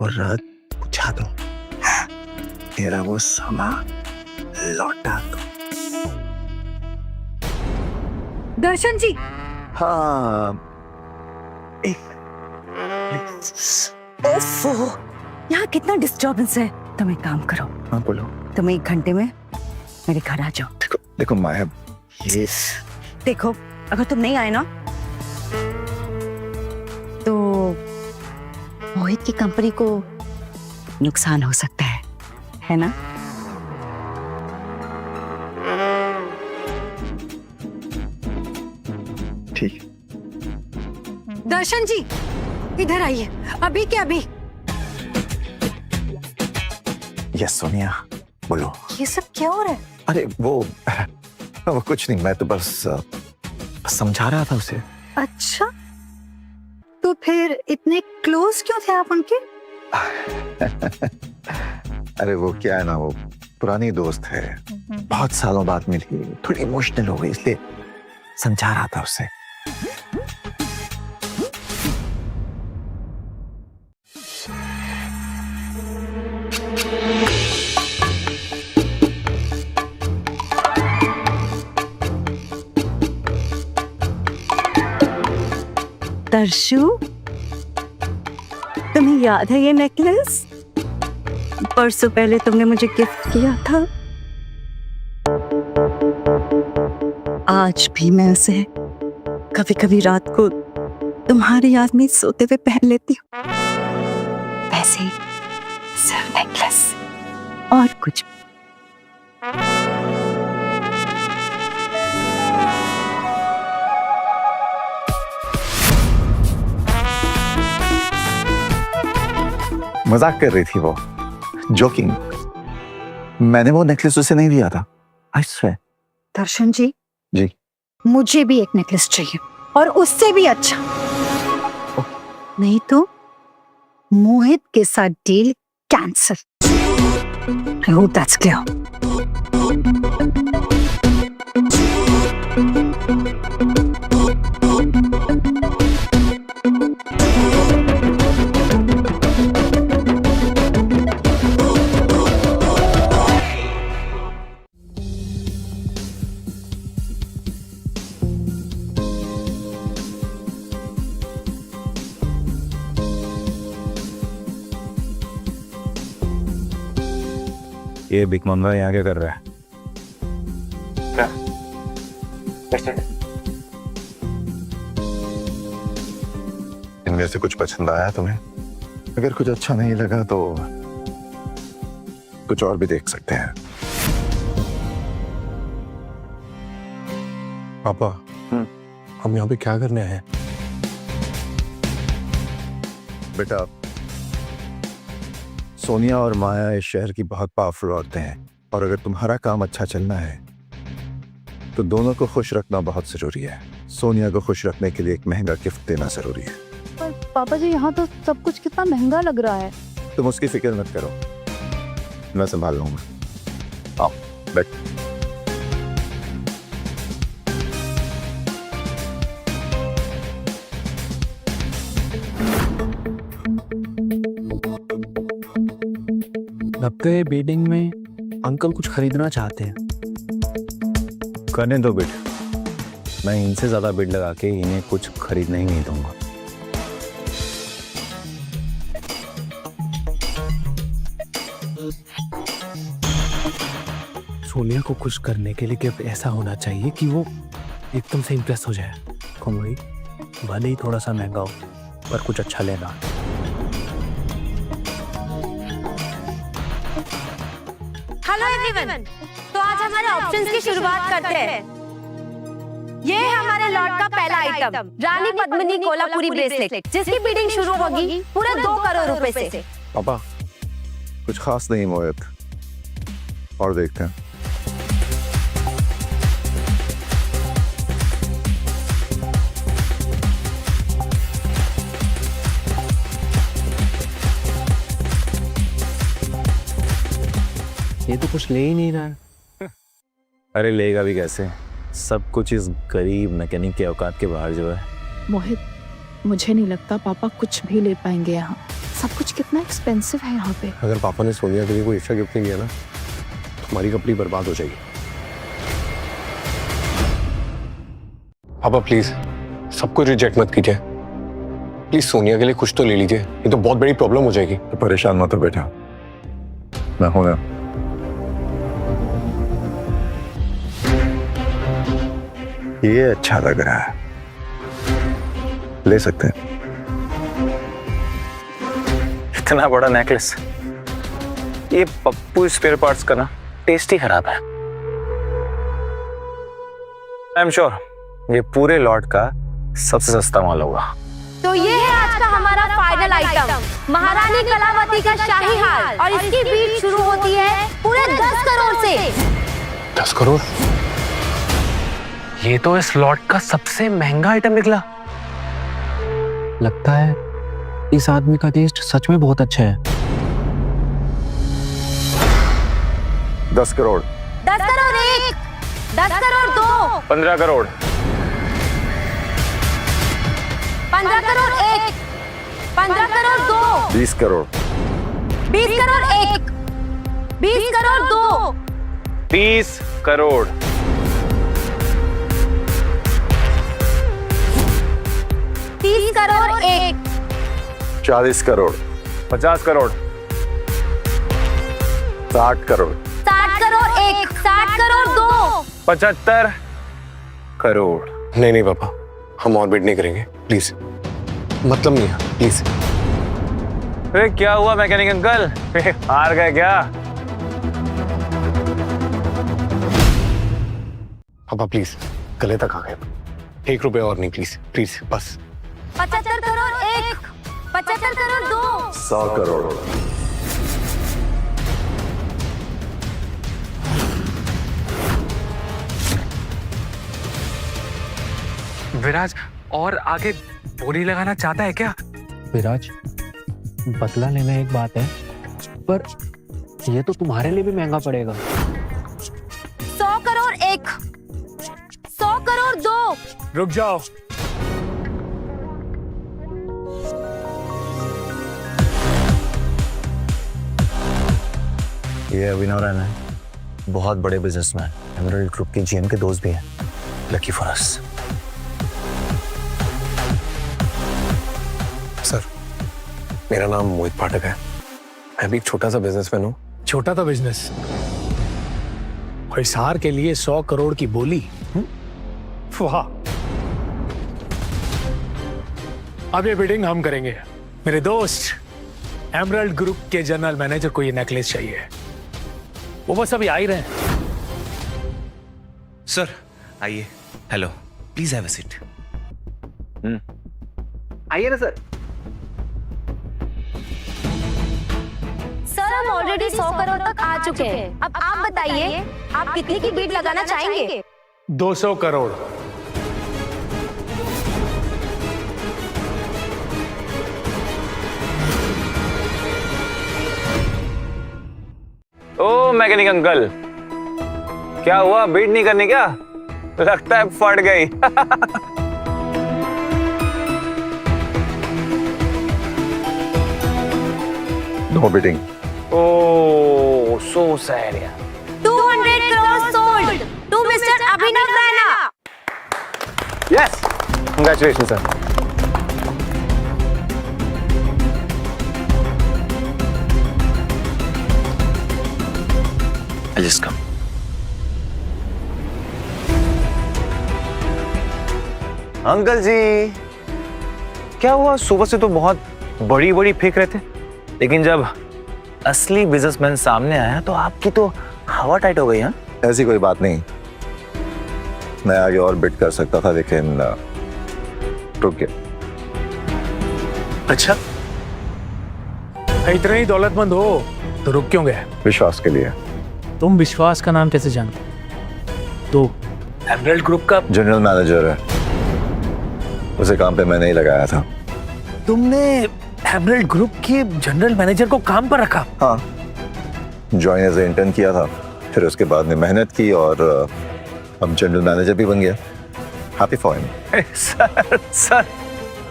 और रात बुझा दो, तेरा वो सामान लौटा दो। दर्शन जी। हाँ ओफो, यहाँ कितना डिस्टर्बेंस है। तुम एक काम करो। हाँ बोलो। तुम 1 घंटे में मेरे घर आ जाओ। देखो देखो माया, ये देखो अगर तुम नहीं आए ना तो मोहित की कंपनी को नुकसान हो सकता है ना? ठीक। दर्शन जी इधर आइए, अभी के अभी। यस सोनिया बोलो। ये सब क्या हो रहा है? अरे वो कुछ नहीं, मैं तो बस समझा रहा था उसे। अच्छा तो फिर इतने क्लोज क्यों थे आप उनके? अरे वो क्या है ना, वो पुरानी दोस्त है, बहुत सालों बाद मिली, थोड़ी इमोशनल हो गई, इसलिए समझा रहा था उसे। दर्शु, तुम्हें याद है ये नेकलेस? परसों पहले तुमने मुझे गिफ्ट किया था। आज भी मैं उसे कभी कभी रात को तुम्हारी याद में सोते हुए पहन लेती हूँ। वैसे ही सिर्फ नेकलेस और कुछ। मजाक कर रही थी वो, जोकिंग। मैंने वो नेकलेस उसे नहीं दिया था, आई स्वेयर। दर्शन जी जी मुझे भी एक नेकलेस चाहिए और उससे भी अच्छा। नहीं तो मोहित के साथ deal cancel. I hope that's clear. ये बिग मंगा यहाँ क्या कर रहा है? इनमें से कुछ पसंद आया तुम्हें? अगर कुछ अच्छा नहीं लगा तो कुछ और भी देख सकते हैं। पापा हम यहाँ पे क्या करने आए हैं? बेटा, सोनिया और माया इस शहर की बहुत पावरफुल औरतें हैं और अगर तुम्हारा काम अच्छा चलना है तो दोनों को खुश रखना बहुत जरूरी है। सोनिया को खुश रखने के लिए एक महंगा गिफ्ट देना जरूरी है। पर पापा जी, यहाँ तो सब कुछ कितना महंगा लग रहा है। तुम उसकी फिक्र मत करो, मैं संभाल लूंगा। आओ बैठ। लगता है बिल्डिंग में अंकल कुछ खरीदना चाहते हैं। करने दो बिड, मैं इनसे ज्यादा बिड लगा के इन्हें कुछ खरीदने ही नहीं दूंगा। सोनिया को खुश करने के लिए गिफ्ट ऐसा होना चाहिए कि वो एकदम से इम्प्रेस हो जाए। कमरी भले ही थोड़ा सा महंगा हो पर कुछ अच्छा लेना। हेलो एवरीवन, तो आज हमारे ऑप्शंस की शुरुआत करते हैं। ये है हमारे लॉट का पहला आइटम, रानी पद्मिनी कोल्हापुरी ब्रेसलेट, जिसकी बिडिंग शुरू होगी पूरे 2 करोड़ रुपए से। पापा कुछ खास नहीं मोहित, और देखते हैं। ये तो कुछ ले ही नहीं रहा है। अरे लेगा भी कैसे, सब कुछ इस गरीब मैकेनिक के औकात के बाहर जो है। मोहित, मुझे नहीं लगता पापा कुछ भी ले पाएंगे यहाँ। सब कुछ कितना एक्सपेंसिव है यहाँ पे। अगर पापा ने सोनिया के लिए कोई एक्स्ट्रा गिफ्ट नहीं दिया ना तो हमारी कपड़ी बर्बाद हो जाएगी। पापा प्लीज सब कुछ रिजेक्ट मत कीजिए, प्लीज सोनिया के लिए कुछ तो ले लीजिए, ये तो बहुत बड़ी प्रॉब्लम हो जाएगी। तो परेशान मत हो बेटा, मैं हूं ना। ये अच्छा लग रहा है, ले सकते हैं। इतना बड़ा नेकलेस, ये पप्पू स्पेयर पार्ट्स का ना टेस्ट ही खराब है। आई एम श्योर ये पूरे लॉट का सबसे सस्ता माल होगा। तो ये है आज का हमारा फाइनल आइटम, महारानी कलावती का शाही हार, और इसकी बीट शुरू होती है पूरे 10 करोड़ से। 10 करोड़? ये तो इस लॉट का सबसे महंगा आइटम निकला। लगता है इस आदमी का टेस्ट सच में बहुत अच्छा है। 10 करोड़। 10 करोड़ 1, 10 करोड़ 2, 15 करोड़, 15 करोड़ 1, 15 करोड़ 2, 20 करोड़, 20 करोड़ 1, 20 करोड़ 2, 30 करोड़, 30 करोड़ 1, 40 करोड़, 50 करोड़, 60 करोड़, 60 करोड़ 1, 60 करोड़ 2, 75 करोड़। नहीं नहीं पापा, हम और बिड नहीं करेंगे प्लीज, मतलब नहीं है प्लीज। अरे क्या हुआ मैकेनिक अंकल, हार गए क्या? पापा प्लीज गले तक आ गए, 1 रुपए और नहीं प्लीज प्लीज बस। 75 करोड़ 1, 75 करोड़ 2, 100 करोड़। विराज और आगे बोली लगाना चाहता है क्या? विराज, बदला लेना एक बात है पर ये तो तुम्हारे लिए भी महंगा पड़ेगा। 100 करोड़ 1, 100 करोड़ 2। रुक जाओ, ये अभिनव रैना है, बहुत बड़े बिजनेसमैन, एमरल्ड ग्रुप के जीएम के दोस्त भी हैं। Lucky for us. सर मेरा नाम मोहित पाठक है, मैं भी एक छोटा सा बिजनेसमैन हूँ। छोटा था बिजनेस और इस हार के लिए 100 करोड़ की बोली। वाह, अब ये बिडिंग हम करेंगे मेरे दोस्त। एमरल्ड ग्रुप के जनरल मैनेजर को ये नेकलेस चाहिए। वो बस अभी आ ही रहे हैं। सर आइए। Hello, please have a seat. आइए ना सर। सर हम ऑलरेडी 100 करोड़ तक आ चुके हैं। अब आप बताइए आप कितने की बीट लगाना चाहेंगे? 200 करोड़। ओ मैकेनिक अंकल, क्या हुआ? बीट नहीं करनी क्या? लगता है फट गई। No bidding. Oh so sad यार। 200 crore sold to mister Abhinav Raina. Yes, congratulation sir. I'll just come. Uncle ji, क्या हुआ? सुबह से तो बहुत बड़ी बड़ी फेंक रहे थे, लेकिन जब असली बिजनेसमैन सामने आया तो आपकी तो हवा टाइट हो गई। हाँ, ऐसी कोई बात नहीं, मैं आगे और बिड कर सकता था लेकिन रुक गया। अच्छा, इतने ही दौलतमंद हो तो रुक क्यों गए? विश्वास के लिए। तुम विश्वास का नाम कैसे जानते? तो एमरल्ड ग्रुप का जनरल मैनेजर है, उसे काम पे मैंने ही लगाया था। तुमने एमरल्ड ग्रुप के जनरल मैनेजर को काम पर रखा? हाँ, ज्वाइन एज इंटर्न किया था, फिर उसके बाद में मेहनत की और अब जनरल मैनेजर भी बन गया। Happy for him. सर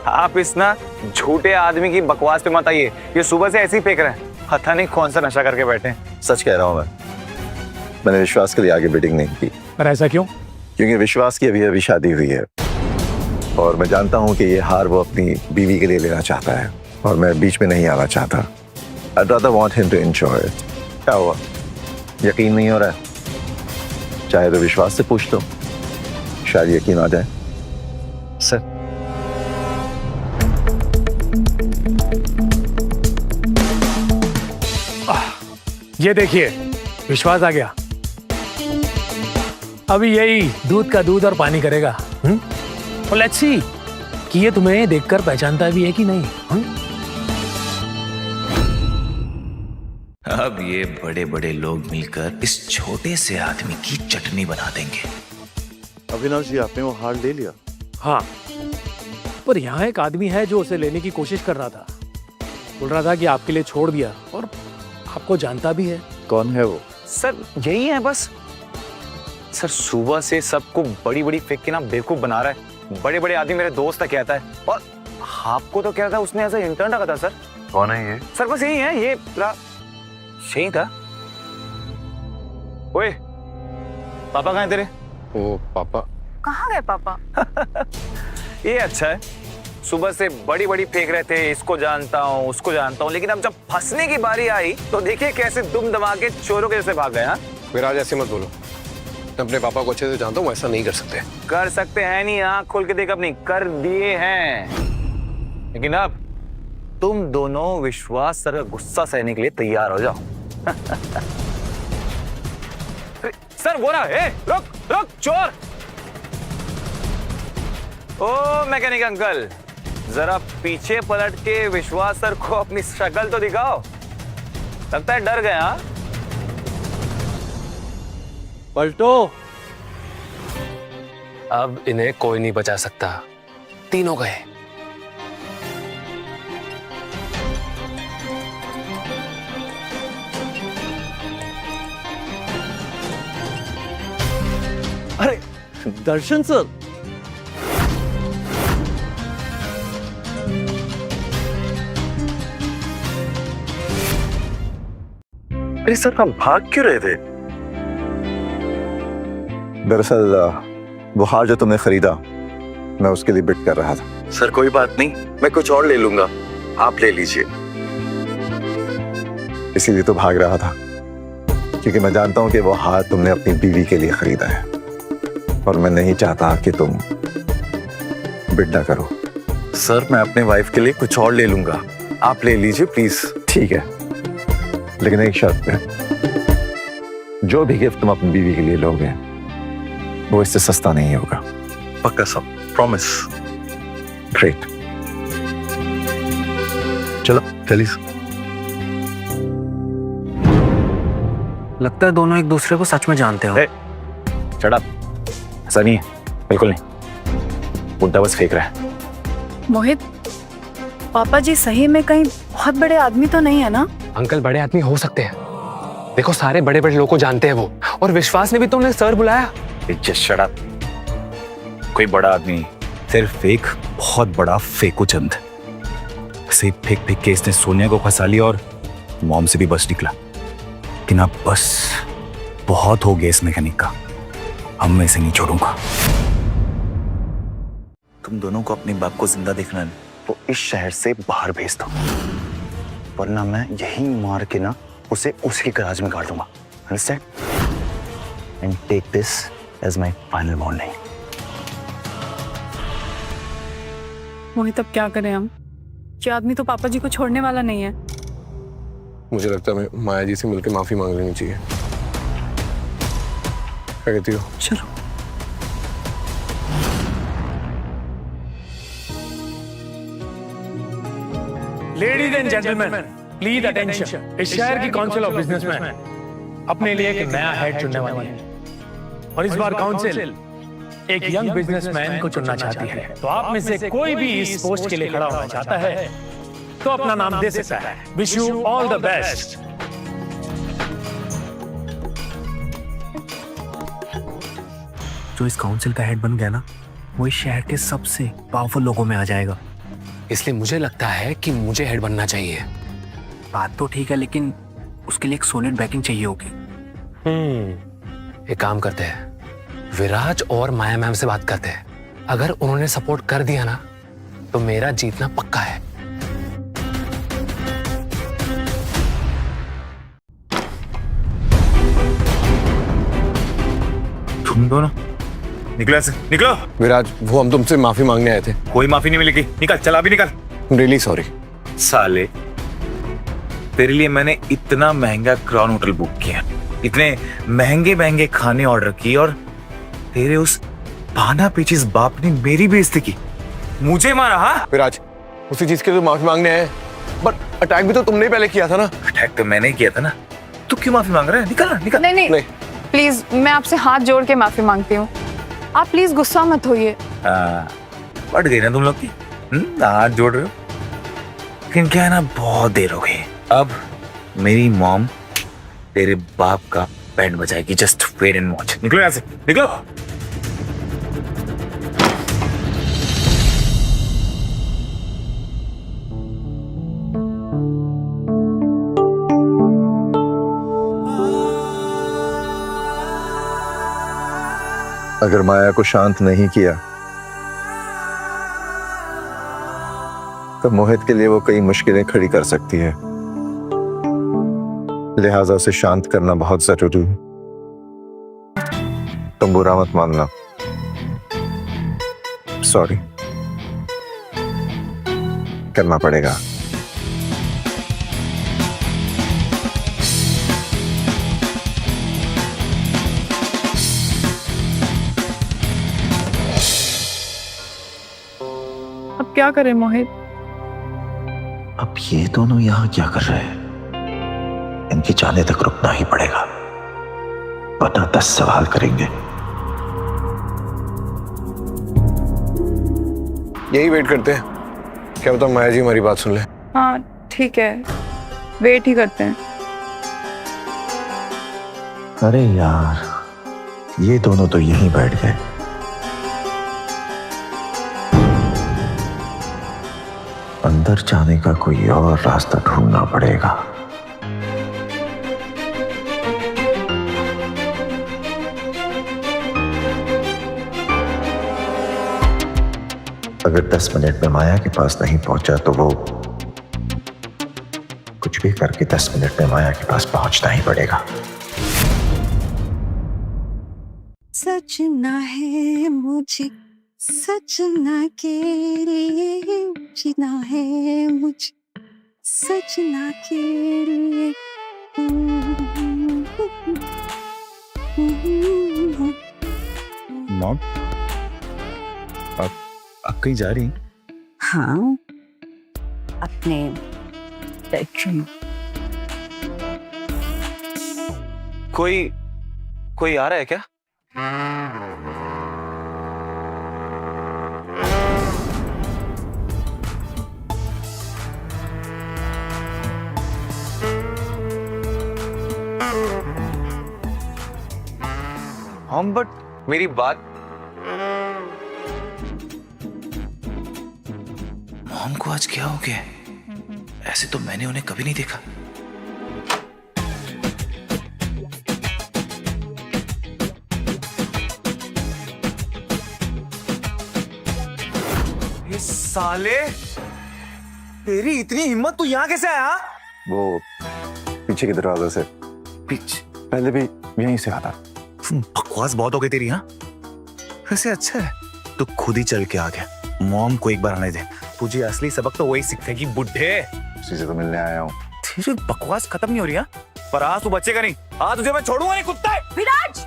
आप इस ना झूठे आदमी की बकवास पे मत आइए। ये सुबह से ऐसे ही फेंक रहे हैं, पता नहीं कौन सा नशा करके बैठे हैं। सच कह रहा हूँ मैंने विश्वास के लिए आगे बिडिंग नहीं की। पर ऐसा क्यों? क्योंकि विश्वास की अभी अभी शादी हुई है और मैं जानता हूँ कि ये हार वो अपनी बीवी के लिए लेना चाहता है और मैं बीच में नहीं आना चाहता। I'd rather want him to enjoy it। क्या हुआ, यकीन नहीं हो रहा है? चाहे तो विश्वास से पूछ लो, शायद यकीन आ जाए। सर ये देखिए, विश्वास आ गया। अभी यही दूध का दूध और पानी करेगा। और लेट्स सी कि ये तुम्हें देखकर पहचानता भी है कि नहीं। अब ये बड़े बड़े लोग मिलकर इस छोटे से आदमी की चटनी बना देंगे। अविनाश जी, आपने वो हार ले लिया? हाँ, पर यहाँ एक आदमी है जो उसे लेने की कोशिश कर रहा था। बोल रहा था कि आपके लिए छोड़ दिया और आपको जानता भी है। कौन है वो? सर यही है बस। सर सुबह से सबको बड़ी बड़ी फेंक के ना बेवकूफ बना रहा है। बड़े बड़े आदमी मेरे दोस्त तक कहता है और आपको तो क्या था, उसने ऐसा इंटर्न रखा था। सर कौन है ये? सर बस यही है, ये यही था। ओए पापा कहाँ हैं तेरे? ओ पापा कहाँ गए पापा? ये अच्छा है, सुबह से बड़ी बड़ी फेंक रहे थे, इसको जानता हूँ उसको जानता हूँ, लेकिन अब जब फंसने की बारी आई तो देखिए कैसे दुम दमा के चोरों के जैसे भाग गए। हाँ विराज, ऐसे मत बोलो, मैं अपने पापा को अच्छे से जानता हूँ, ऐसा नहीं कर सकते। कर सकते हैं नहीं, आँख खोल के देख, अपनी कर दिए हैं। लेकिन अब तुम दोनों विश्वास सर का गुस्सा सहने के लिए तैयार हो जाओ। सर वो रहा, रुक रुक चोर। ओ मैकेनिक अंकल, जरा पीछे पलट के विश्वास सर को अपनी शक्ल तो दिखाओ। लगता है डर गया। पलटो। अब इन्हें कोई नहीं बचा सकता, तीनों गए। अरे दर्शन सर, अरे सर, आप भाग क्यों रहे थे? दरअसल वो हार जो तुमने खरीदा, मैं उसके लिए बिड कर रहा था। सर कोई बात नहीं, मैं कुछ और ले लूंगा, आप ले लीजिए। इसीलिए तो भाग रहा था, क्योंकि मैं जानता हूं कि वो हार तुमने अपनी बीवी के लिए खरीदा है और मैं नहीं चाहता कि तुम बिड ना करो। सर मैं अपने वाइफ के लिए कुछ और ले लूंगा, आप ले लीजिए प्लीज। ठीक है, लेकिन एक शर्त पे, जो भी गिफ्ट तुम अपनी बीवी के लिए लोगे वो इससे सस्ता नहीं होगा। पक्का सब? प्रॉमिस? ग्रेट, चलो चलिए। लगता है दोनों एक दूसरे को सच में जानते हो। शट अप, ऐसा नहीं है, बिल्कुल नहीं। बुड्ढा बस फेंक रहा है। मोहित, पापा जी सही में कहीं बहुत बड़े आदमी तो नहीं है ना? अंकल बड़े आदमी हो सकते हैं, देखो सारे बड़े बड़े लोगों को जानते हैं वो, और विश्वास ने भी तो उन्हें सर बुलाया। जस्ट शट अप, कोई बड़ा आदमी नहीं, सिर्फ एक बहुत बड़ा फेको चंद। ऐसे फेंक फेंक के इसने सोनिया को फंसा लिया और मॉम से भी बच निकला। लेकिन अब बस बहुत हो गया इस मैकेनिक का, अब मैं इसे नहीं छोड़ूंगा। तुम दोनों को अपने बाप को जिंदा देखना है तो इस शहर से बाहर भेज दो, वरना मैं यही मार के ना उसे उसी गैराज में गाड़ दूंगा। Understand? And take this as my final warning. Mohit, अब क्या करें हम? ये आदमी तो पापा जी को छोड़ने वाला नहीं है। मुझे लगता है मैं माया जी से मिलकर माफी मांग लेनी चाहिए। क्या कहती हो? चलो। Ladies and gentleman, please attention. इस शहर की काउंसिल ऑफ बिजनेसमैन अपने लिए एक नया हेड चुनने वाली है, और इस बार काउंसिल एक यंग बिजनेसमैन को चुनना चाहती है। तो आप में से कोई भी इस पोस्ट के लिए खड़ा होना चाहता है तो अपना नाम दे सकता है। Wish you all the best. जो इस काउंसिल का हेड बन गया ना, वो इस शहर के सबसे पावरफुल लोगों में आ जाएगा। इसलिए मुझे लगता है कि मुझे हेड बनना चाहिए। बात तो ठीक है, लेकिन उसके लिए एक सॉलिड बैकिंग चाहिए होगी। एक काम करते हैं, विराज और माया मैम से बात करते हैं। अगर उन्होंने सपोर्ट कर दिया ना तो मेरा जीतना पक्का है। तुम दोनों निकलो, ऐसे निकलो। विराज, वो हम तुमसे माफी मांगने आए थे। कोई माफी नहीं मिलेगी, निकल, चल अभी निकल। Really sorry. साले, तेरे लिए मैंने इतना महंगा क्राउन होटल बुक किया, इतने महंगे महंगे खाने ऑर्डर किए, और तेरे उस पाना पीछिस बाप ने मेरी बेइज्जती की, मुझे मारा। हाँ विराज, उसी चीज के लिए माफी मांगने आए, बट अटैक भी तो तुमने ही पहले किया था ना। अटैक तो मैंने ही किया था ना, तू क्यों माफी मांग रहा है? निकल ना, निकल। नहीं नहीं, प्लीज मैं आपसे हाथ जोड़ के माफी मांगती हूँ। आप प्लीज गुस्सा मत होइए। बढ़ गई ना तुम लोग की, हाथ जोड़ रहे हो। लेकिन क्या है ना, बहुत देर हो गई। अब मेरी मॉम तेरे बाप का बैंड बजाएगी। Just wait and watch. निकलो यहाँ से, निकलो। अगर माया को शांत नहीं किया तो मोहित के लिए वो कई मुश्किलें खड़ी कर सकती है, लिहाजा उसे शांत करना बहुत जरूरी है। तुम बुरा मत मानना, सॉरी, करना पड़ेगा। अब क्या करें मोहित? अब ये दोनों यहां क्या कर रहे हैं? इनके जाने तक रुकना ही पड़ेगा, वरना 10 सवाल करेंगे। यही वेट करते हैं, क्या बताओ माया जी हमारी बात सुन ले। हाँ ठीक है, वेट ही करते हैं। अरे यार, ये दोनों तो यहीं बैठ गए। अंदर जाने का कोई और रास्ता ढूंढना पड़ेगा। अगर 10 मिनट में माया के पास नहीं पहुंचा तो वो कुछ भी करके 10 मिनट में माया के पास पहुंचना ही पड़ेगा। सजना है मुझे, सजना के लिए जीना है मुझे, सजना के लिए। मॉम, आप कहीं जा रही हैं? हाँ, अपने बेडरूम। कोई आ रहा है क्या? हम बट मेरी बात मॉम को आज क्या हो गया? ऐसे तो मैंने उन्हें कभी नहीं देखा। ये साले, तेरी इतनी हिम्मत, तू यहाँ कैसे आया? वो पीछे के दरवाजे से। पीछे? पहले भी यहीं से आता। बकवास बहुत हो गई तेरी। हाँ, वैसे अच्छा है तू खुद ही चल के आ गया। मॉम को एक बार आने दे, तुझे असली सबक तो वही सीखेगी बुड्ढे। उसी से तो मिलने आया हूँ। तेरी बकवास खत्म नहीं हो रही है, पर आज तू बचेगा नहीं। आज तुझे मैं छोड़ूंगा नहीं, कुत्ता है। विराज!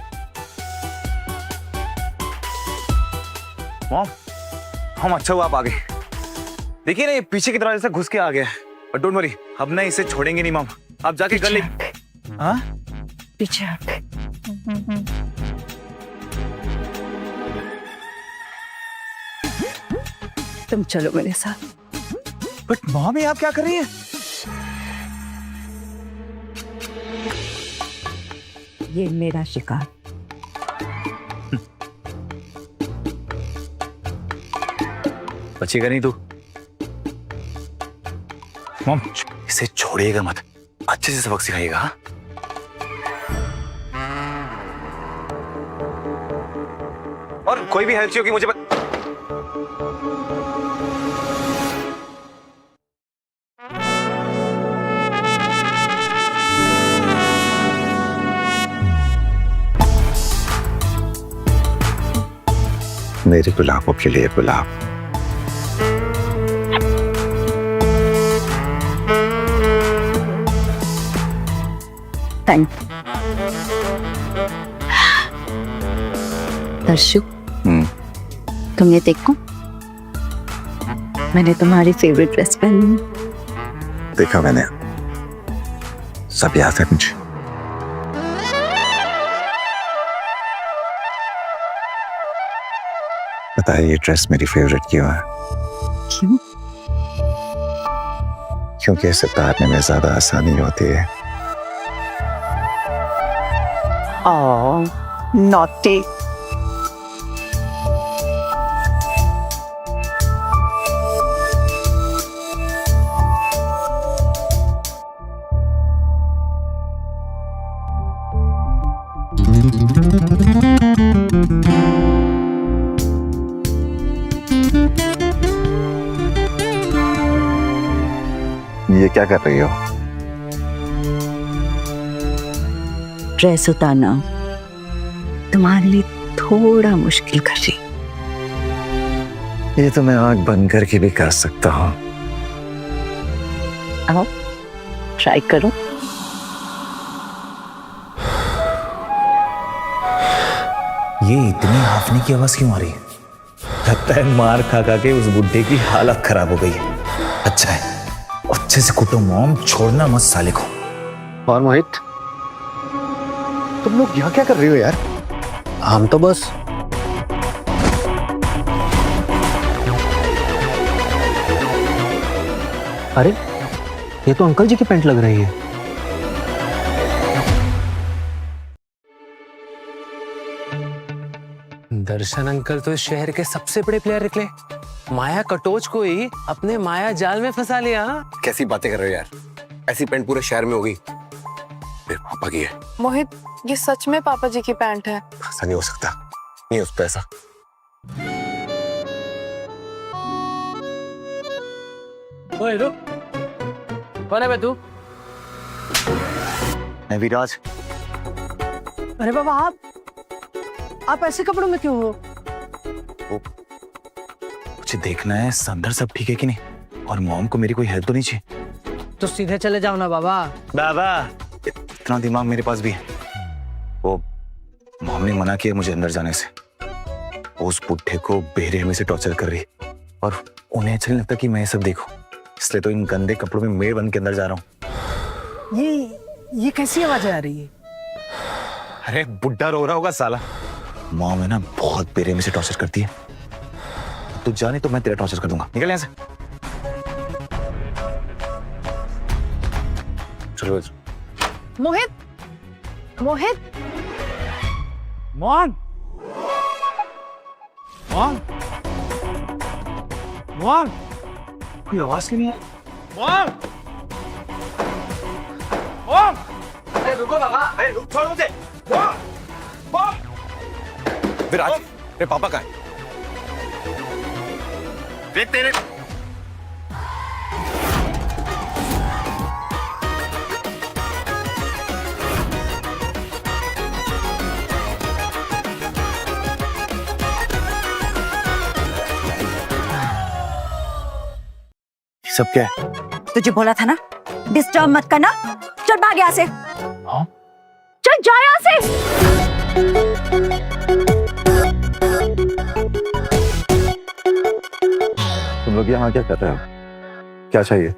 मॉम, हम अच्छा हुआ आप आ गए। देखिए ना, ये पीछे की दरवाजे से घुस के आ गया। बट डोंट वरी, अब ना इसे छोड़ेंगे नहीं मॉम। आप जाके कर ले। हाँ, पीछे हट। तुम चलो मेरे साथ। बट मॉम ये आप क्या कर रही हैं? ये मेरा शिकार। बचेगा नहीं तू। मॉम, इसे छोड़िएगा मत, अच्छे से सबक सिखाइएगा। हाँ? और कोई भी हेल्प चाहिए होगी मुझे मेरे गुलाबों के लिए गुलाब। थैंक दर्शु, तुम ये देखो, मैंने तुम्हारी फेवरेट ड्रेस पहनी। देखा मैंने, सब याद है मुझे। पता है ये ड्रेस मेरी फेवरेट क्यों है? क्यों? क्योंकि इसे उतारने में ज्यादा आसानी होती है। Oh, naughty. ये क्या कर रही हो? ड्रेस उतारना तुम्हारे लिए थोड़ा मुश्किल कर रही। ये तो मैं आंख बंद करके भी कर सकता हूँ। आओ, ट्राई करो। ये इतनी हाफने की आवाज क्यों आ रही है? लगता है मार खा खा के उस बुड्ढे की हालत खराब हो गई है। अच्छा है, अच्छे से कुटो मॉम, छोड़ना मत साले को। और मोहित, तुम लोग यहाँ क्या कर रही हो यार? हम तो बस अरे ये तो अंकल जी की पैंट लग रही है। दर्शन अंकल तो इस शहर के सबसे बड़े प्लेयर निकले। माया कटोच को ही अपने माया जाल में फंसा लिया। कैसी बातें कर रहे हो यार? ऐसी पैंट पूरे शहर में होगी, मेरे पापा की है। मोहित, ये सच में पापा जी की पैंट है? ऐसा नहीं हो सकता, नहीं उस पे ऐसा। ओए रुक, कौन है बे तू? मैं विराज। अरे बाबा, आप ऐसे कपड़ों में क्यों हो? मुझे देखना है अंदर सब ठीक है कि नहीं, और मॉम को मेरी कोई हेल्प तो नहीं चाहिए। तो सीधे चले जाओ ना बाबा। बाबा इतना दिमाग मेरे पास भी है। वो मॉम ने मना किया मुझे अंदर जाने से। वो उस बुढ़े को बेरहमी से टॉर्चर कर रही और उन्हें अच्छा नहीं लगता कि मैं ये सब देखूं, इसलिए तो इन गंदे कपड़ों में मेड बन के अंदर जा रहा हूँ। ये कैसी आवाजें आ रही है? अरे बुढ़ा रो रहा होगा साला। मॉम है ना बहुत बेरहमी से टॉर्चर करती है। तू जाने तो मैं तेरा टॉर्चर कर दूंगा। निकल यहाँ से। चलो मोहित, मोहित, मोहन, मोहन, मोहन, कोई आवाज क्यों नहीं है? मोहन, मोहन, अरे रुको बाबा, अरे रुक, छोड़ मुझे। विराज, मेरे पापा का है। तेरे सब क्या है? तुझे बोला था ना डिस्टर्ब मत करना। चल भाग यहाँ से। हाँ? चल जा यहाँ से। तुम लोग यहाँ क्या कर रहे हो? क्या चाहिए?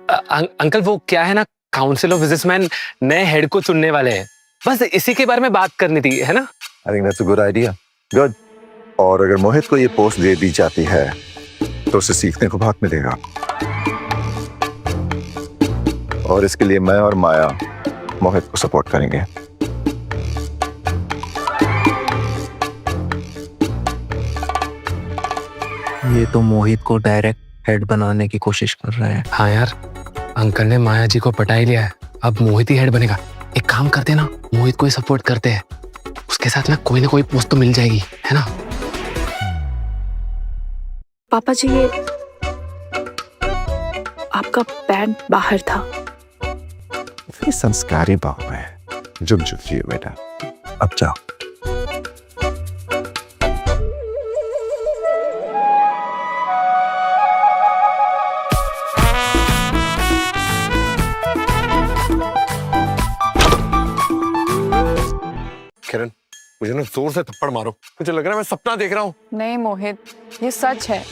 अंकल वो क्या है ना, काउंसिल ऑफ बिजनेसमैन नए हेड को चुनने वाले हैं, बस इसी के बारे में बात करनी थी, है ना? I think that's a good idea. Good. और अगर मोहित को ये पोस्ट दे दी जाती है तो उसे सीखने को बहुत मिलेगा, और इसके लिए मैं और माया मोहित को सपोर्ट करेंगे। ये तो मोहित को डायरेक्ट हेड बनाने की कोशिश कर रहा है। हाँ यार, अंकल ने माया जी को पटा ही लिया है, अब मोहित ही हेड बनेगा। एक काम करते ना, मोहित को ही सपोर्ट करते हैं, उसके साथ ना कोई पोस्ट तो मिल जाएगी, है ना? पापा जी ये आपका पैंट बाहर था। ये संस्कारी बाप है। जुग जुग जियो बेटा। अब जाओ। किरण, मुझे ना जोर से थप्पड़ मारो, मुझे लग रहा है मैं सपना देख रहा हूँ। नहीं मोहित, ये सच है।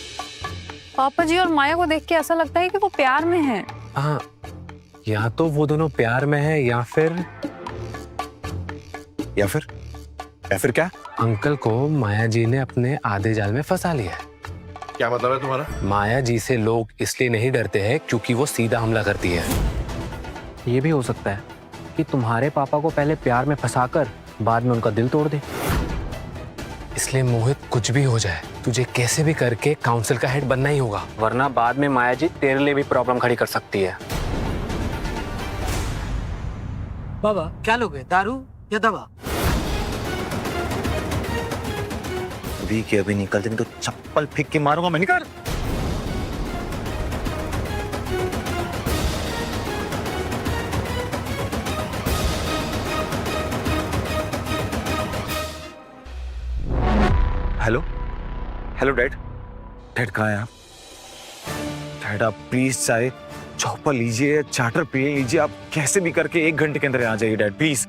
पापा जी और माया को देख के ऐसा लगता है कि वो प्यार में हैं। हाँ, या तो वो दोनों प्यार में है या फिर क्या? अंकल को माया जी ने अपने आधे जाल में फंसा लिया है। क्या मतलब है तुम्हारा? माया जी से लोग इसलिए नहीं डरते हैं क्योंकि वो सीधा हमला करती है। ये भी हो सकता है कि तुम्हारे पापा को पहले प्यार में फंसाकर बाद में उनका दिल तोड़ दे। इसलिए मोहित, कुछ भी हो जाए तुझे कैसे भी करके काउंसिल का हेड बनना ही होगा, वरना बाद में माया जी तेरे लिए भी प्रॉब्लम खड़ी कर सकती है। बाबा क्या लोगे, दारू या दवा? अभी के अभी निकलते नहीं तो चप्पल फेंक के मारूंगा मैं। निकल। Hello hello dad. डैड कहाँ है आप? डैड आप प्लीज चाहे चौपा लीजिए, चार्टर पी लीजिए, आप कैसे भी करके 1 घंटे के अंदर आ जाइए डैड प्लीज।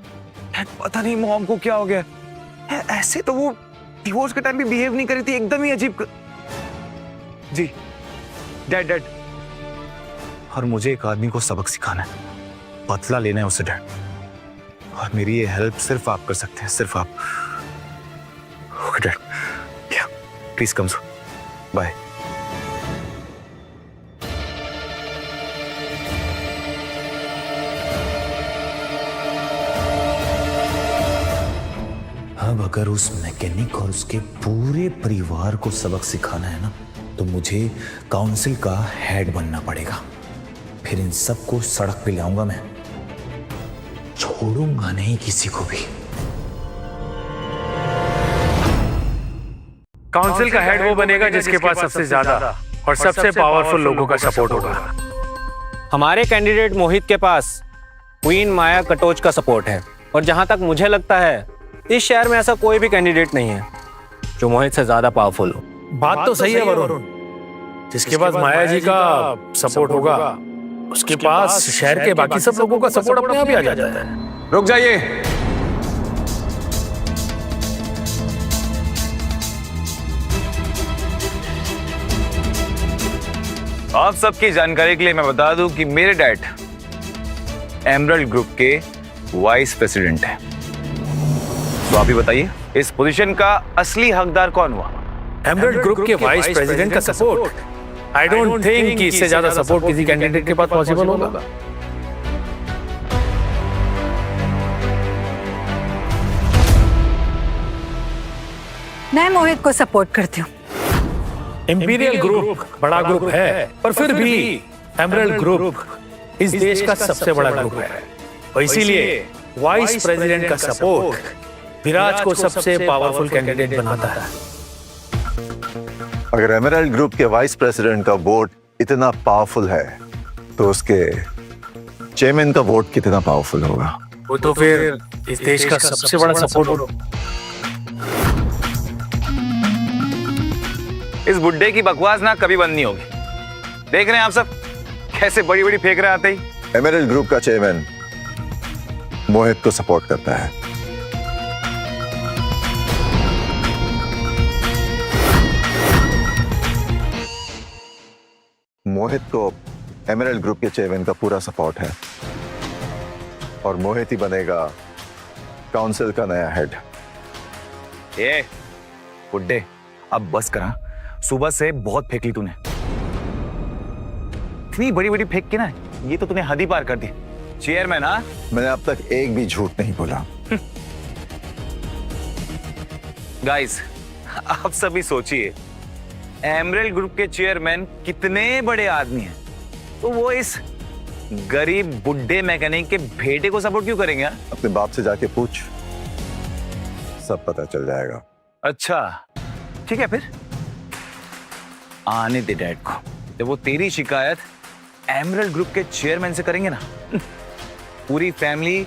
डैड पता नहीं मॉम को क्या हो गया, ऐसे तो वो डिवोर्स के टाइम भी बिहेव नहीं करी थी, एकदम ही अजीब। जी डैड डैड, और मुझे एक आदमी को सबक सिखाना है, बदला लेना है उससे डैड, और मेरी ये हेल्प सिर्फ आप कर सकते हैं, सिर्फ आप। Okay dad, please come so, bye. अब अगर उस मैकेनिक और उसके पूरे परिवार को सबक सिखाना है ना, तो मुझे काउंसिल का हेड बनना पड़ेगा। फिर इन सबको सड़क पे लाऊंगा मैं, छोड़ूंगा नहीं किसी को भी। काउंसिल का हेड वो बनेगा जिसके पास सबसे ज्यादा और सबसे पावरफुल लोगों का सपोर्ट होगा। हमारे कैंडिडेट मोहित के पास क्वीन माया कटोच का सपोर्ट है, और जहां तक मुझे लगता है इस शहर में ऐसा कोई भी कैंडिडेट नहीं है जो मोहित से ज्यादा पावरफुल हो। बात तो सही है वरुण, जिसके पास माया जी का सपोर्ट होगा उसके पास शहर के बाकी सब लोगों का सपोर्ट अपने आप ही आ जाता है। रुक जाइए। आप सबकी जानकारी के लिए मैं बता दूं कि मेरे डैड एमरल्ड ग्रुप के वाइस प्रेसिडेंट हैं। तो आप ही बताइए, इस पोजीशन का असली हकदार कौन हुआ? एमरल्ड ग्रुप के वाइस प्रेसिडेंट का सपोर्ट आई डोंट थिंक कि इससे ज्यादा सपोर्ट किसी कैंडिडेट के पास पॉसिबल होगा। मैं मोहित को सपोर्ट करती हूँ। इंपीरियल ग्रुप बड़ा ग्रुप है, पर फिर भी एमरल्ड ग्रुप इस देश का सबसे बड़ा ग्रुप है और इसीलिए वाइस प्रेसिडेंट का सपोर्ट विराज को सबसे पावरफुल कैंडिडेट बनाता है। अगर एमरल्ड ग्रुप के वाइस प्रेसिडेंट का वोट इतना पावरफुल है तो उसके चेयरमैन का वोट कितना पावरफुल होगा? वो तो फिर इस देश का सबसे बड़ा सपोर्ट होगा। इस बुड्ढे की बकवास ना कभी बंद नहीं होगी। देख रहे हैं आप सब कैसे बड़ी बड़ी फेंक रहे आते ही। एमरल्ड ग्रुप का चेयरमैन मोहित को सपोर्ट करता है। मोहित को एमरल्ड ग्रुप के चेयरमैन का पूरा सपोर्ट है और मोहित ही बनेगा काउंसिल का नया हेड। ये बुड्ढे अब बस करा, सुबह से बहुत फेंक ली तूने। इतनी बड़ी बड़ी फेंक के ना ये तो तूने हद ही पार कर दी। चेयरमैन? हाँ, मैंने अब तक एक भी झूठ नहीं बोला। गाइस आप सभी सोचिए, एमरल्ड ग्रुप के चेयरमैन कितने बड़े आदमी हैं, तो वो इस गरीब बुड्ढे मैकेनिक के बेटे को सपोर्ट क्यों करेंगे? अपने बाप से जाके पूछ, सब पता चल जाएगा। अच्छा ठीक है, फिर आने दे डैड को। जब वो तेरी शिकायत एमरल्ड ग्रुप के चेयरमैन से करेंगे ना, पूरी फैमिली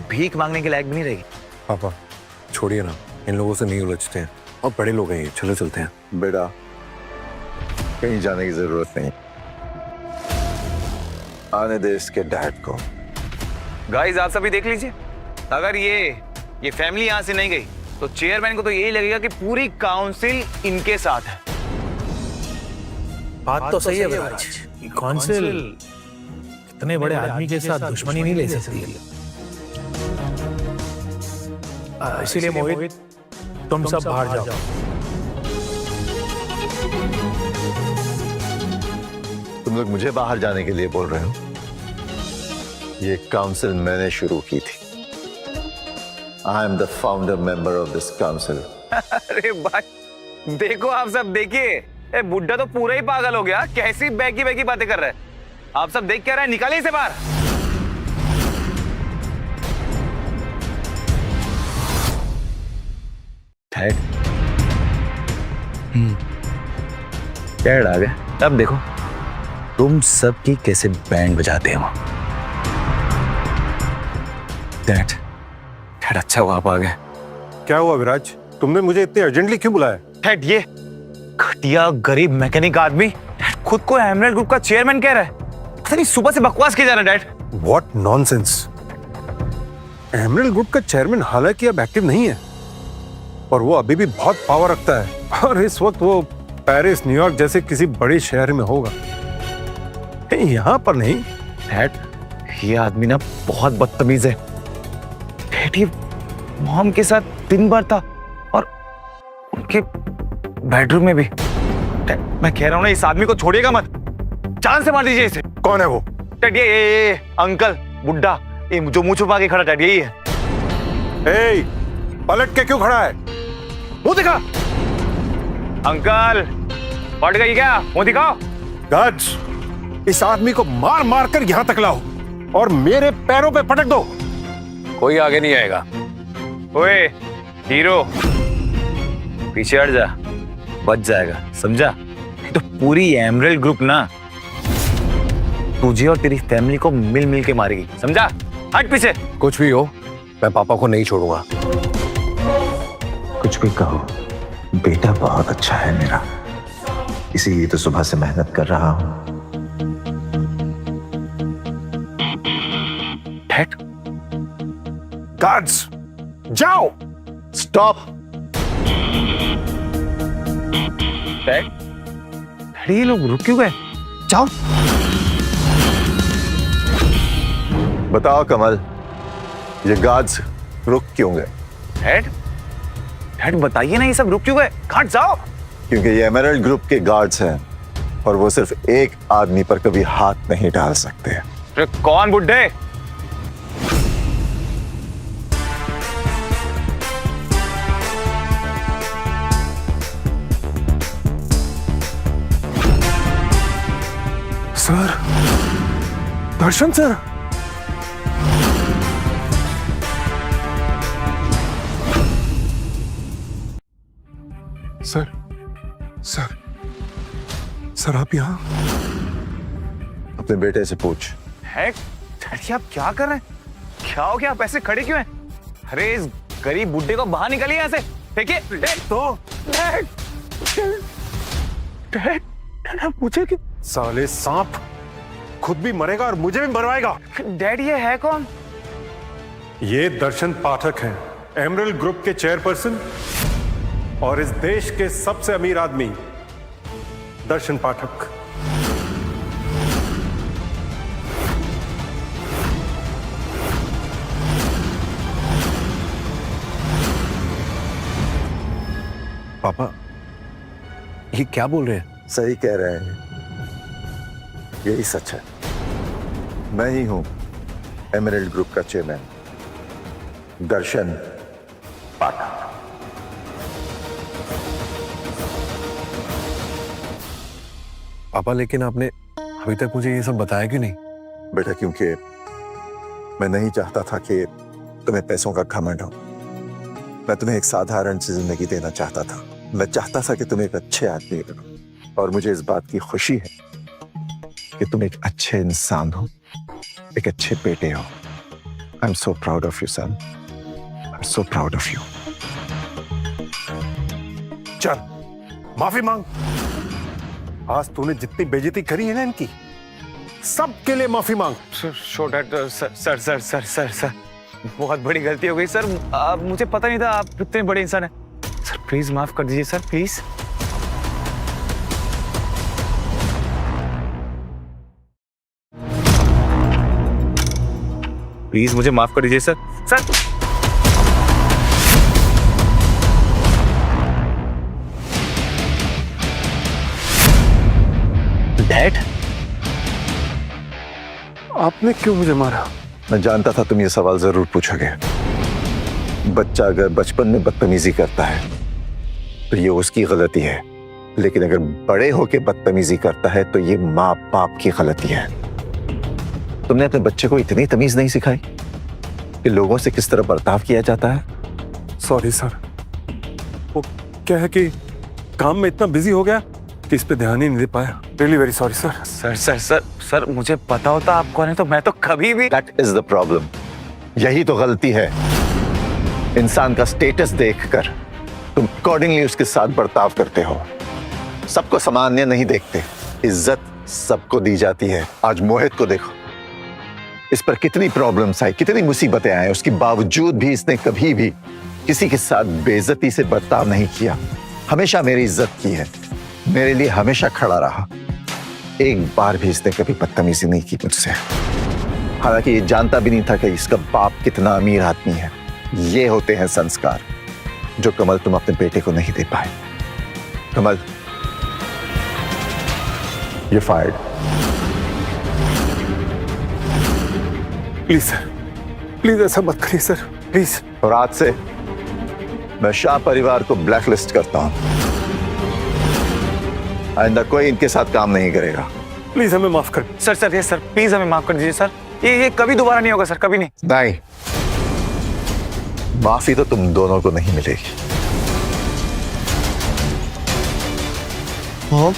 भीख मांगने के लायक भी नहीं रहेगी। पापा छोड़िए ना, इन लोगों से नहीं उलझते हैं, और बड़े लोग हैं ये, चलो चलते हैं। बेटा कहीं जाने की जरूरत नहीं, आने दे इसके डैड को। गाइस आप सभी देख लीजिए, अगर ये फैमिली यहां से नहीं गई तो चेयरमैन को तो यही लगेगा कि पूरी काउंसिल इनके साथ है। बात तो सही है विराज, काउंसिल इतने बड़े आदमी के साथ दुश्मनी नहीं ले सकती। इसीलिए मोहित तुम सब बाहर जाओ। तुम लोग मुझे बाहर जाने के लिए बोल रहे हो? ये काउंसिल मैंने शुरू की थी। I am the founder member of this council. अरे भाई देखो, आप सब देखिए, ए बुड्ढा तो पूरा ही पागल हो गया। कैसी बैकी बैकी बातें कर रहा है। आप सब देख क्या रहे हैं? निकालिए इसे बाहर। डैड आ गए। अब देखो तुम सब की कैसे बैंड बजाते हो। डैड अच्छा हुआ आप आ गए। क्या हुआ विराज, तुमने मुझे इतने अर्जेंटली क्यों बुलाया? डैड ये घटिया गरीब मैकेनिक आदमी खुद को एमरल्ड ग्रुप का चेयरमैन कह रहा है। पता नहीं सुबह से बकवास किया जा रहा है। Dad what nonsense. Emerald group का चेयरमैन हालांकि अब एक्टिव नहीं है, और वो अभी भी बहुत पावर रखता है, और इस वक्त वो पेरिस, न्यूयॉर्क जैसे किसी बड़े शहर में होगा, यहाँ पर नहीं। डैड ये आदमी ना बहुत बदतमीज है। डैड ये मॉम के साथ दिन भर था और उनके बेडरूम में भी। मैं कह रहा हूं ना, इस आदमी को छोड़िएगा मत, जान से मार दीजिए इसे। कौन है वो? डैड ये अंकल बुड्ढा, ये जो मुंह छुपा के खड़ा, डैड यही है। ए, पलट के क्यों खड़ा है? मुंह दिखा। अंकल पलट गई क्या? मुंह दिखाओ। गार्ड्स, इस आदमी को मार मार कर यहां तक लाओ और मेरे पैरों पे पटक दो। कोई आगे नहीं आएगा। ओए हीरो, पीछे हट जा, बच जाएगा, समझा? तो पूरी एमरल्ड ग्रुप ना तुझे और तेरी फैमिली को मिल मिल के मारेगी, समझा? हट पीछे। कुछ भी हो, मैं पापा को नहीं छोड़ूंगा। कुछ भी कहो, बेटा बहुत अच्छा है मेरा, इसीलिए तो सुबह से मेहनत कर रहा हूं। डैड गार्ड्स जाओ। स्टॉप। डैडी ये लोग रुक क्यों गए? जाओ। बताओ कमल, ये गार्ड्स रुक क्यों गए? डैड बताइए ना, ये सब रुक क्यों गए? घाट जाओ। क्योंकि ये एमरल्ड ग्रुप के गार्ड्स हैं और वो सिर्फ एक आदमी पर कभी हाथ नहीं डाल सकते। अरे कौन बुड्ढे? सर, दर्शन सर। सर सर सर आप यहाँ? अपने बेटे से पूछ। है डैडी आप क्या कर रहे हैं? क्या हो गया? आप ऐसे खड़े क्यों हैं? अरे इस गरीब बुड्ढे को बाहर निकालिए यहाँ से। देखिए तो मुझे साले सांप खुद भी मरेगा और मुझे भी मरवाएगा। डैडी ये है कौन? ये दर्शन पाठक हैं, एमरल्ड ग्रुप के चेयरपर्सन और इस देश के सबसे अमीर आदमी दर्शन पाठक। पापा, ये क्या बोल रहे हैं? सही कह रहे हैं, यही सच है। मैं ही हूं एमरल्ड ग्रुप का चेयरमैन, दर्शन पाठक। पापा, लेकिन आपने अभी तक मुझे ये सब बताया क्यों नहीं? बेटा, क्योंकि मैं नहीं चाहता था कि तुम्हें पैसों का घमंड हो। मैं तुम्हें एक साधारण सी जिंदगी देना चाहता था। मैं चाहता था कि तुम एक अच्छे आदमी बनो, और मुझे इस बात की खुशी है कि तुम एक अच्छे इंसान हो, एक अच्छे बेटे हो। I am so proud of you son, I am so proud of you. चल माफी मांग। आज तूने जितनी बेइज्जती करी है ना इनकी, सबके लिए माफी मांग। सर बहुत बड़ी गलती हो गई सर। मुझे पता नहीं था आप कितने बड़े इंसान हैं। सर प्लीज माफ कर दीजिए सर, प्लीज। प्लीज मुझे माफ कर दीजिए सर। सर डैड, आपने क्यों मुझे मारा? मैं जानता था तुम ये सवाल जरूर पूछोगे। बच्चा अगर बचपन में बदतमीजी करता है तो ये उसकी गलती है, लेकिन अगर बड़े होके बदतमीजी करता है तो ये माँ बाप की गलती है। तुमने अपने बच्चे को इतनी तमीज नहीं सिखाई कि लोगों से किस तरह बर्ताव किया जाता है। सॉरी सर, वो क्या है कि काम में इतना बिजी हो गया कि इस पे ध्यान ही नहीं दे पाया। Really very sorry sir. Sir sir sir sir मुझे पता होता आप कौन है तो मैं तो कभी भी। दैट इज द प्रॉब्लम, यही तो गलती है। इंसान का स्टेटस देखकर तुम अकॉर्डिंगली उसके साथ बर्ताव करते हो। सबको सामान्य नहीं देखते, इज्जत सबको दी जाती है। आज मोहित को देखो, इस पर कितनी प्रॉब्लम्स आई, कितनी मुसीबतें आई, उसके बावजूद भी इसने कभी भी किसी के साथ बेइज्जती से बर्ताव नहीं किया। हमेशा मेरी इज्जत की है, मेरे लिए हमेशा खड़ा रहा। एक बार भी इसने कभी बदतमीजी नहीं की मुझसे। हालांकि ये जानता भी नहीं था कि इसका बाप कितना अमीर आदमी है। ये होते हैं संस्कार जो कमल तुम अपने बेटे को नहीं दे पाए। कमल, ये फायर्ड। प्लीज सर, प्लीज ऐसा मत करिए सर, प्लीज। और आज से मैं शाह परिवार को ब्लैकलिस्ट करता हूं। आइंदा कोई इनके साथ काम नहीं करेगा। प्लीज हमें माफ कर। सर सर ये सर प्लीज हमें माफ कर दीजिए सर। ये कभी दोबारा नहीं होगा सर, कभी नहीं। नहीं, माफी तो तुम दोनों को नहीं मिलेगी। मॉम,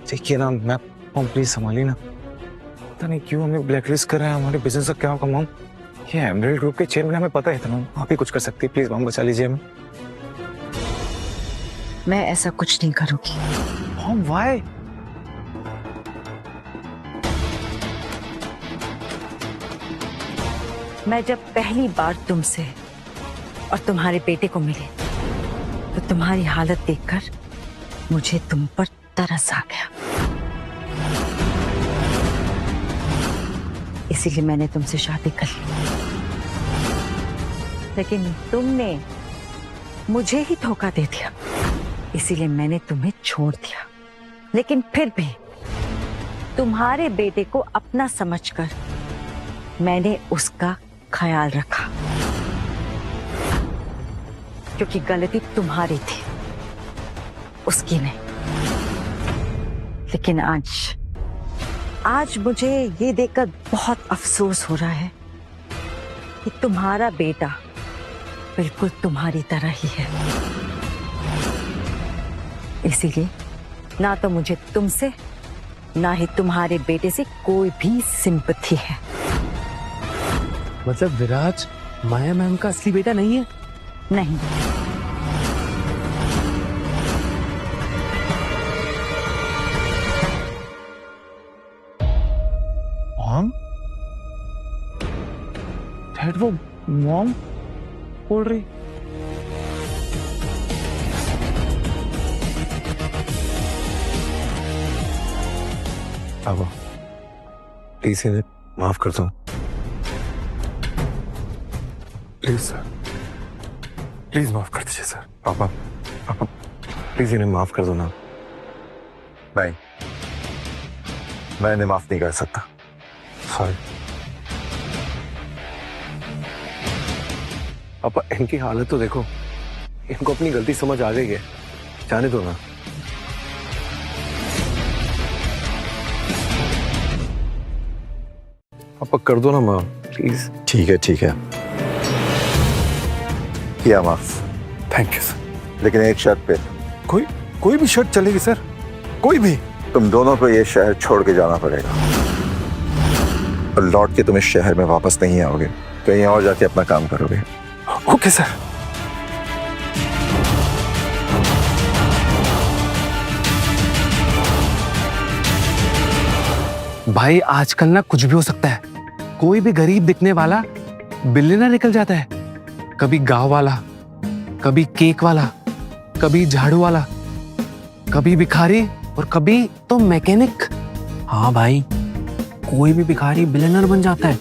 देखिए ना मैं, मॉम प्लीज संभालिए ना। पता नहीं क्यों हमें ब्लैकलिस्ट कर रहे हैं, हमारे बिजनेस का क्या होगा मॉम। ये एमरल्ड ग्रुप के चेयरमैन, हमें पता है इतना, आप ही कुछ कर सकती है। प्लीज मॉम बचा लीजिए हमें। मैं ऐसा कुछ नहीं करूंगी। Mom why? मैं जब पहली बार तुमसे और तुम्हारे बेटे को मिली तो तुम्हारी हालत देखकर मुझे तुम पर तरस आ गया। इसीलिए मैंने तुमसे शादी कर ली। लेकिन तुमने मुझे ही धोखा दे दिया, इसीलिए मैंने तुम्हें छोड़ दिया। लेकिन फिर भी तुम्हारे बेटे को अपना समझकर मैंने उसका ख्याल रखा, क्योंकि गलती तुम्हारी थी, उसकी नहीं। लेकिन आज मुझे ये देखकर बहुत अफसोस हो रहा है कि तुम्हारा बेटा बिल्कुल तुम्हारी तरह ही है। इसीलिए ना तो मुझे तुमसे ना ही तुम्हारे बेटे से कोई भी सिंपैथी है। मतलब विराज माया मैम का असली बेटा नहीं है? नहीं। मॉम? डैड वो मॉम बोल रही? अब प्लीज इन्हें माफ कर दो। प्लीज सर, प्लीज माफ कर दीजिए सर। पापा पापा प्लीज इन्हें माफ कर दो ना। नहीं, मैं इन्हें माफ नहीं कर सकता। सॉरी पापा, इनकी हालत तो देखो, इनको अपनी गलती समझ आ गई है, जाने दो ना। पापा कर दो ना माँ, प्लीज। ठीक है, किया माफ। Thank you sir. लेकिन एक शर्त पे। कोई भी शर्त चलेगी सर, कोई भी। तुम दोनों को ये शहर छोड़ के जाना पड़ेगा और लौट के तुम इस शहर में वापस नहीं आओगे, कहीं और जाके अपना काम करोगे। Okay sir. भाई आजकल ना कुछ भी हो सकता है। कोई भी गरीब दिखने वाला बिलियनर निकल जाता है। कभी गांव वाला, कभी केक वाला, कभी झाड़ू वाला, कभी भिखारी और कभी तो मैकेनिक। हाँ भाई, कोई भी भिखारी बिलियनर बन जाता है।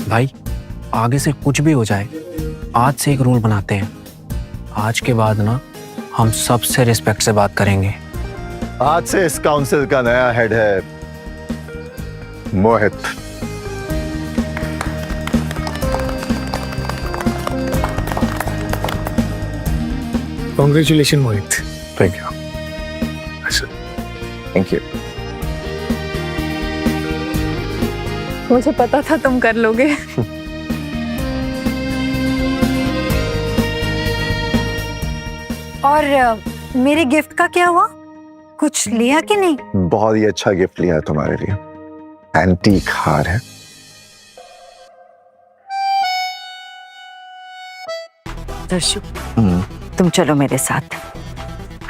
भाई आगे से कुछ भी हो जाए, आज से एक रूल बनाते हैं। आज के बाद ना हम सबसे रिस्पेक्ट से बात करेंगे। आज से इस काउंसिल का नया हेड है Mohit. Congratulation Mohit. Thank you. Thank you. मुझे पता था तुम कर लोगे। और मेरे गिफ्ट का क्या हुआ? कुछ लिया कि नहीं? बहुत ही अच्छा गिफ्ट लिया है तुम्हारे लिए, एंटीक हार है। दर्शु, तुम चलो मेरे साथ,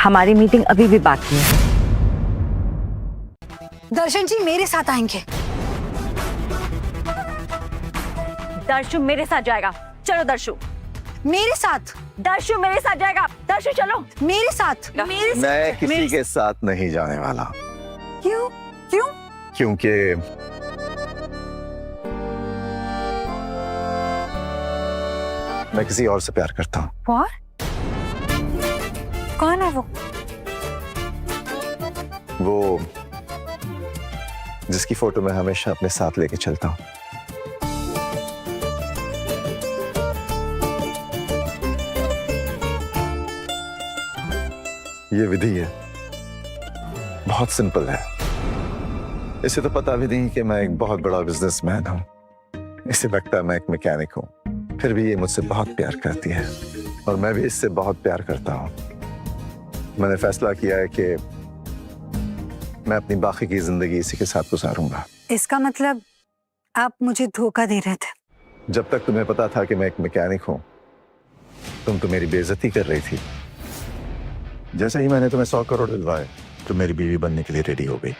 हमारी मीटिंग अभी भी बाकी है। दर्शन जी मेरे साथ आएंगे। दर्शु मेरे साथ जाएगा। चलो दर्शु। मेरे साथ? दर्शु मेरे साथ जाएगा। दर्शु चलो मेरे साथ। मैं किसी के साथ नहीं जाने वाला। क्यों? क्यों? क्योंकि मैं किसी और से प्यार करता हूँ। और? कौन है वो? वो जिसकी फोटो मैं हमेशा अपने साथ लेके चलता हूँ। ये विधि है, बहुत सिंपल है। इसे तो पता भी नहीं कि मैं एक बहुत बड़ा बिजनेसमैन हूँ। इसे लगता है मैं एक मैकेनिक हूँ, फिर भी ये मुझसे बहुत प्यार करती है और मैं भी इससे बहुत प्यार करता हूँ। मैंने फैसला किया है कि मैं अपनी बाकी की जिंदगी इसी के साथ गुजारूंगा। इसका मतलब आप मुझे धोखा दे रहे थे? जब तक तुम्हें पता था कि मैं एक मैकेनिक हूँ, तुम तो मेरी बेइज्जती कर रही थी। जैसे ही मैंने तुम्हें 100 करोड़ दिलवाए, तो मेरी बीवी बनने के लिए रेडी हो गई।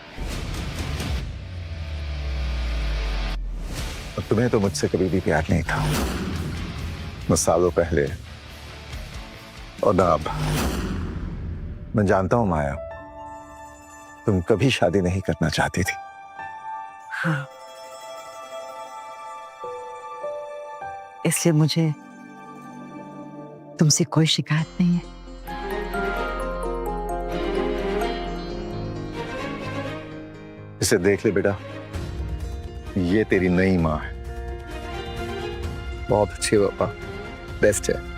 और तुम्हें तो मुझसे कभी भी प्यार नहीं था, न सालों पहले और न अब। मैं जानता हूं माया, तुम कभी शादी नहीं करना चाहती थी। हाँ, इसलिए मुझे तुमसे कोई शिकायत नहीं है। इसे देख ले बेटा, ये तेरी नई माँ है। बहुत अच्छी है पापा, बेस्ट है।